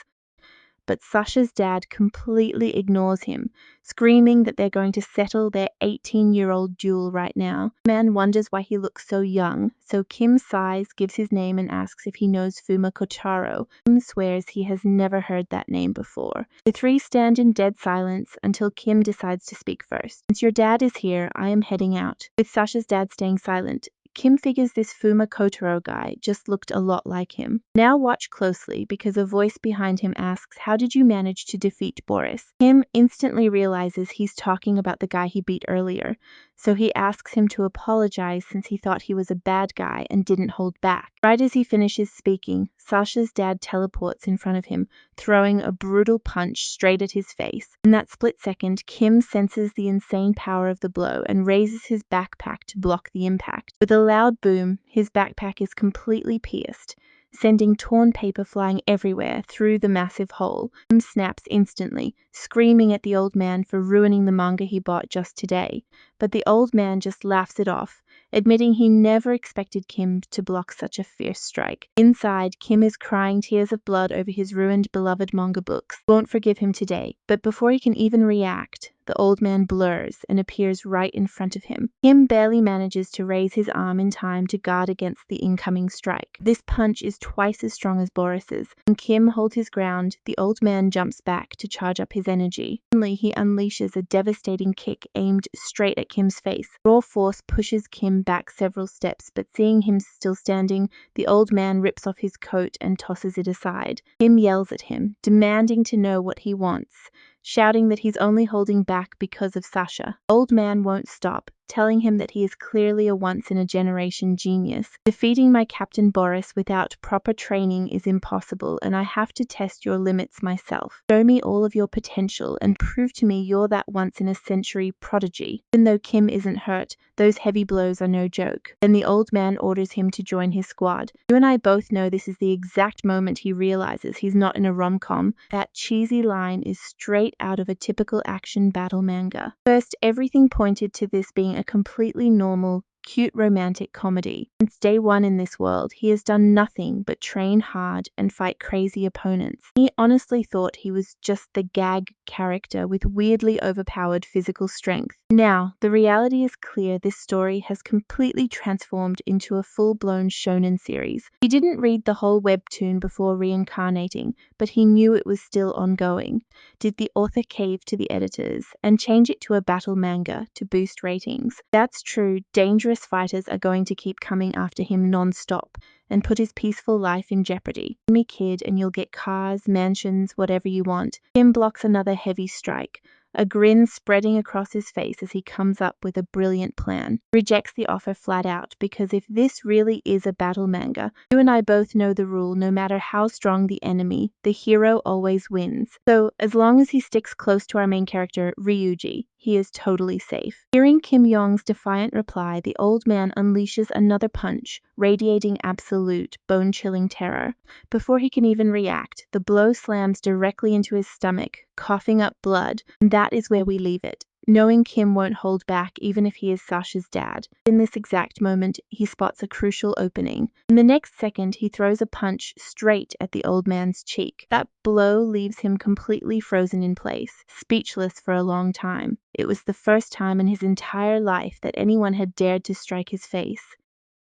But Sasha's dad completely ignores him, screaming that they're going to settle their 18-year-old duel right now. The man wonders why he looks so young, so Kim sighs, gives his name and asks if he knows Fuma Kotaro. Kim swears he has never heard that name before. The three stand in dead silence until Kim decides to speak first. Since your dad is here, I am heading out. With Sasha's dad staying silent, Kim figures this Fuma Kotaro guy just looked a lot like him. Now watch closely, because a voice behind him asks, how did you manage to defeat Boris? Kim instantly realizes he's talking about the guy he beat earlier, so he asks him to apologize since he thought he was a bad guy and didn't hold back. Right as he finishes speaking, Sasha's dad teleports in front of him, throwing a brutal punch straight at his face. In that split second, Kim senses the insane power of the blow and raises his backpack to block the impact. With a loud boom, his backpack is completely pierced, sending torn paper flying everywhere through the massive hole. Kim snaps instantly, screaming at the old man for ruining the manga he bought just today. But the old man just laughs it off, admitting he never expected Kim to block such a fierce strike. Inside, Kim is crying tears of blood over his ruined beloved manga books. Won't forgive him today, but before he can even react, the old man blurs and appears right in front of him. Kim barely manages to raise his arm in time to guard against the incoming strike. This punch is twice as strong as Boris's. When Kim holds his ground, the old man jumps back to charge up his energy. Suddenly, he unleashes a devastating kick aimed straight at Kim's face. Raw force pushes Kim back several steps, but seeing him still standing, the old man rips off his coat and tosses it aside. Kim yells at him, demanding to know what he wants. shouting that he's only holding back because of Sasha. Old man won't stop, telling him that he is clearly a once-in-a-generation genius. Defeating my Captain Boris without proper training is impossible, and I have to test your limits myself. Show me all of your potential and prove to me you're that once-in-a-century prodigy. Even though Kim isn't hurt, those heavy blows are no joke. Then the old man orders him to join his squad. You and I both know this is the exact moment he realizes he's not in a rom-com. That cheesy line is straight out of a typical action battle manga. First, everything pointed to this being a completely normal, cute romantic comedy. Since day one in this world, he has done nothing but train hard and fight crazy opponents. He honestly thought he was just the gag character with weirdly overpowered physical strength. Now, the reality is clear. This story has completely transformed into a full-blown shonen series. He didn't read the whole webtoon before reincarnating, but he knew it was still ongoing. Did the author cave to the editors and change it to a battle manga to boost ratings? That's true. Dangerous fighters are going to keep coming after him non-stop and put his peaceful life in jeopardy. Me kid and you'll get cars, mansions, whatever you want. Kim blocks another heavy strike, a grin spreading across his face as he comes up with a brilliant plan. Rejects the offer flat out, because if this really is a battle manga, you and I both know the rule: no matter how strong the enemy, the hero always wins. So as long as he sticks close to our main character, Ryuji, he is totally safe. Hearing Kim Yong's defiant reply, the old man unleashes another punch, radiating absolute, bone-chilling terror. Before he can even react, the blow slams directly into his stomach, coughing up blood, and that is where we leave it. Knowing Kim won't hold back even if he is Sasha's dad. In this exact moment, he spots a crucial opening. In the next second, he throws a punch straight at the old man's cheek. That blow leaves him completely frozen in place, speechless for a long time. It was the first time in his entire life that anyone had dared to strike his face,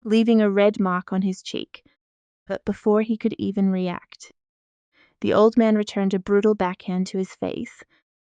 leaving a red mark on his cheek. But before he could even react, the old man returned a brutal backhand to his face.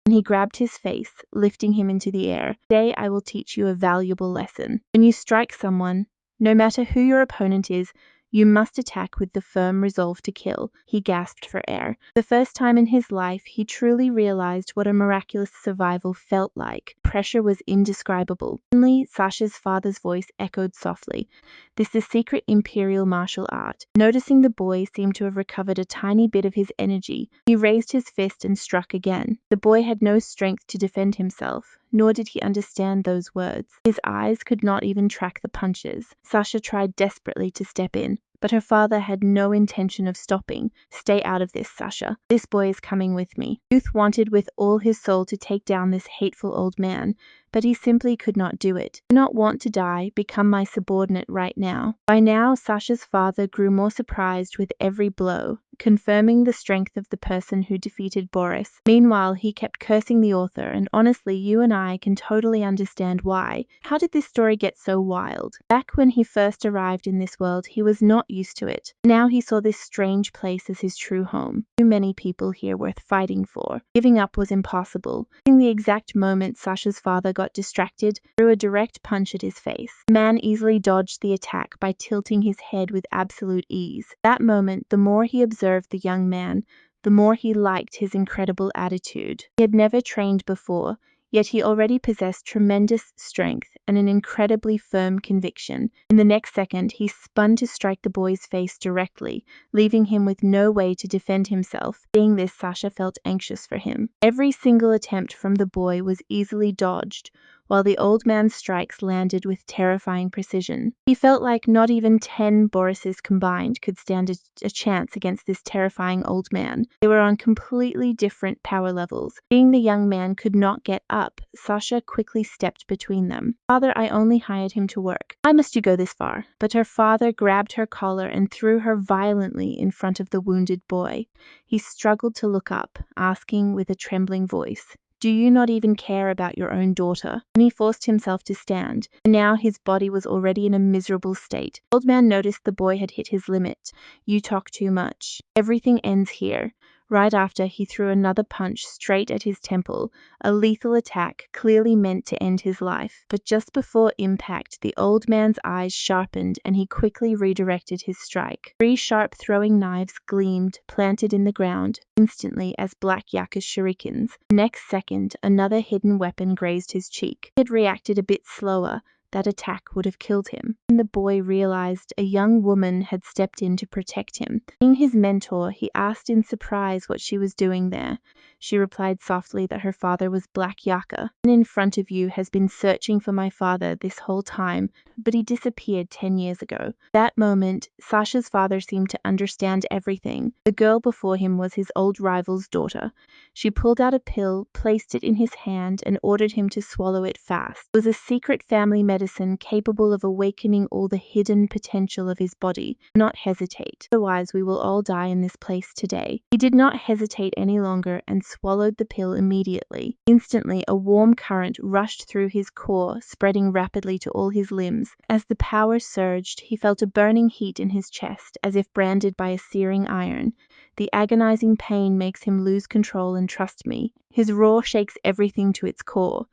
And he grabbed his face, lifting him into the air. Today I will teach you a valuable lesson. When you strike someone, no matter who your opponent is, you must attack with the firm resolve to kill. He gasped for air. The first time in his life, he truly realized what a miraculous survival felt like. Pressure was indescribable. Suddenly, Sasha's father's voice echoed softly. This is secret imperial martial art. Noticing the boy seemed to have recovered a tiny bit of his energy, he raised his fist and struck again. The boy had no strength to defend himself, nor did he understand those words. His eyes could not even track the punches. Sasha tried desperately to step in, but her father had no intention of stopping. Stay out of this, Sasha. This boy is coming with me. Youth wanted with all his soul to take down this hateful old man, but he simply could not do it. Do not want to die, become my subordinate right now. By now, Sasha's father grew more surprised with every blow, confirming the strength of the person who defeated Boris. Meanwhile, he kept cursing the author, and honestly, you and I can totally understand why. How did this story get so wild? Back when he first arrived in this world, he was not used to it. Now he saw this strange place as his true home. Too many people here worth fighting for. Giving up was impossible. In the exact moment Sasha's father got distracted, threw a direct punch at his face. The man easily dodged the attack by tilting his head with absolute ease. That moment, the more he observed the young man, the more he liked his incredible attitude. He had never trained before, yet he already possessed tremendous strength and an incredibly firm conviction. In the next second, he spun to strike the boy's face directly, leaving him with no way to defend himself. Seeing this, Sasha felt anxious for him. Every single attempt from the boy was easily dodged, while the old man's strikes landed with terrifying precision. He felt like not even 10 Borises combined could stand a chance against this terrifying old man. They were on completely different power levels. Seeing the young man could not get up, Sasha quickly stepped between them. Father, I only hired him to work. Why must you go this far? But her father grabbed her collar and threw her violently in front of the wounded boy. He struggled to look up, asking with a trembling voice, do you not even care about your own daughter? And he forced himself to stand. Now his body was already in a miserable state. The old man noticed the boy had hit his limit. You talk too much. Everything ends here. Right after, he threw another punch straight at his temple, a lethal attack clearly meant to end his life. But just before impact, the old man's eyes sharpened and he quickly redirected his strike. 3 sharp throwing knives gleamed, planted in the ground, instantly as Black Yakka's shurikens. The next second, another hidden weapon grazed his cheek. He had reacted a bit slower. That attack would have killed him. When the boy realized a young woman had stepped in to protect him, being his mentor, he asked in surprise what she was doing there. She replied softly that her father was Black Yakka. "The man in front of you has been searching for my father this whole time, but he disappeared 10 years ago." That moment, Sasha's father seemed to understand everything. The girl before him was his old rival's daughter. She pulled out a pill, placed it in his hand, and ordered him to swallow it fast. It was a secret family medicine capable of awakening all the hidden potential of his body. "Do not hesitate, otherwise we will all die in this place today." He did not hesitate any longer and swallowed the pill immediately. Instantly, a warm current rushed through his core, spreading rapidly to all his limbs. As the power surged, he felt a burning heat in his chest, as if branded by a searing iron. The agonizing pain makes him lose control and trust me. His roar shakes everything to its core.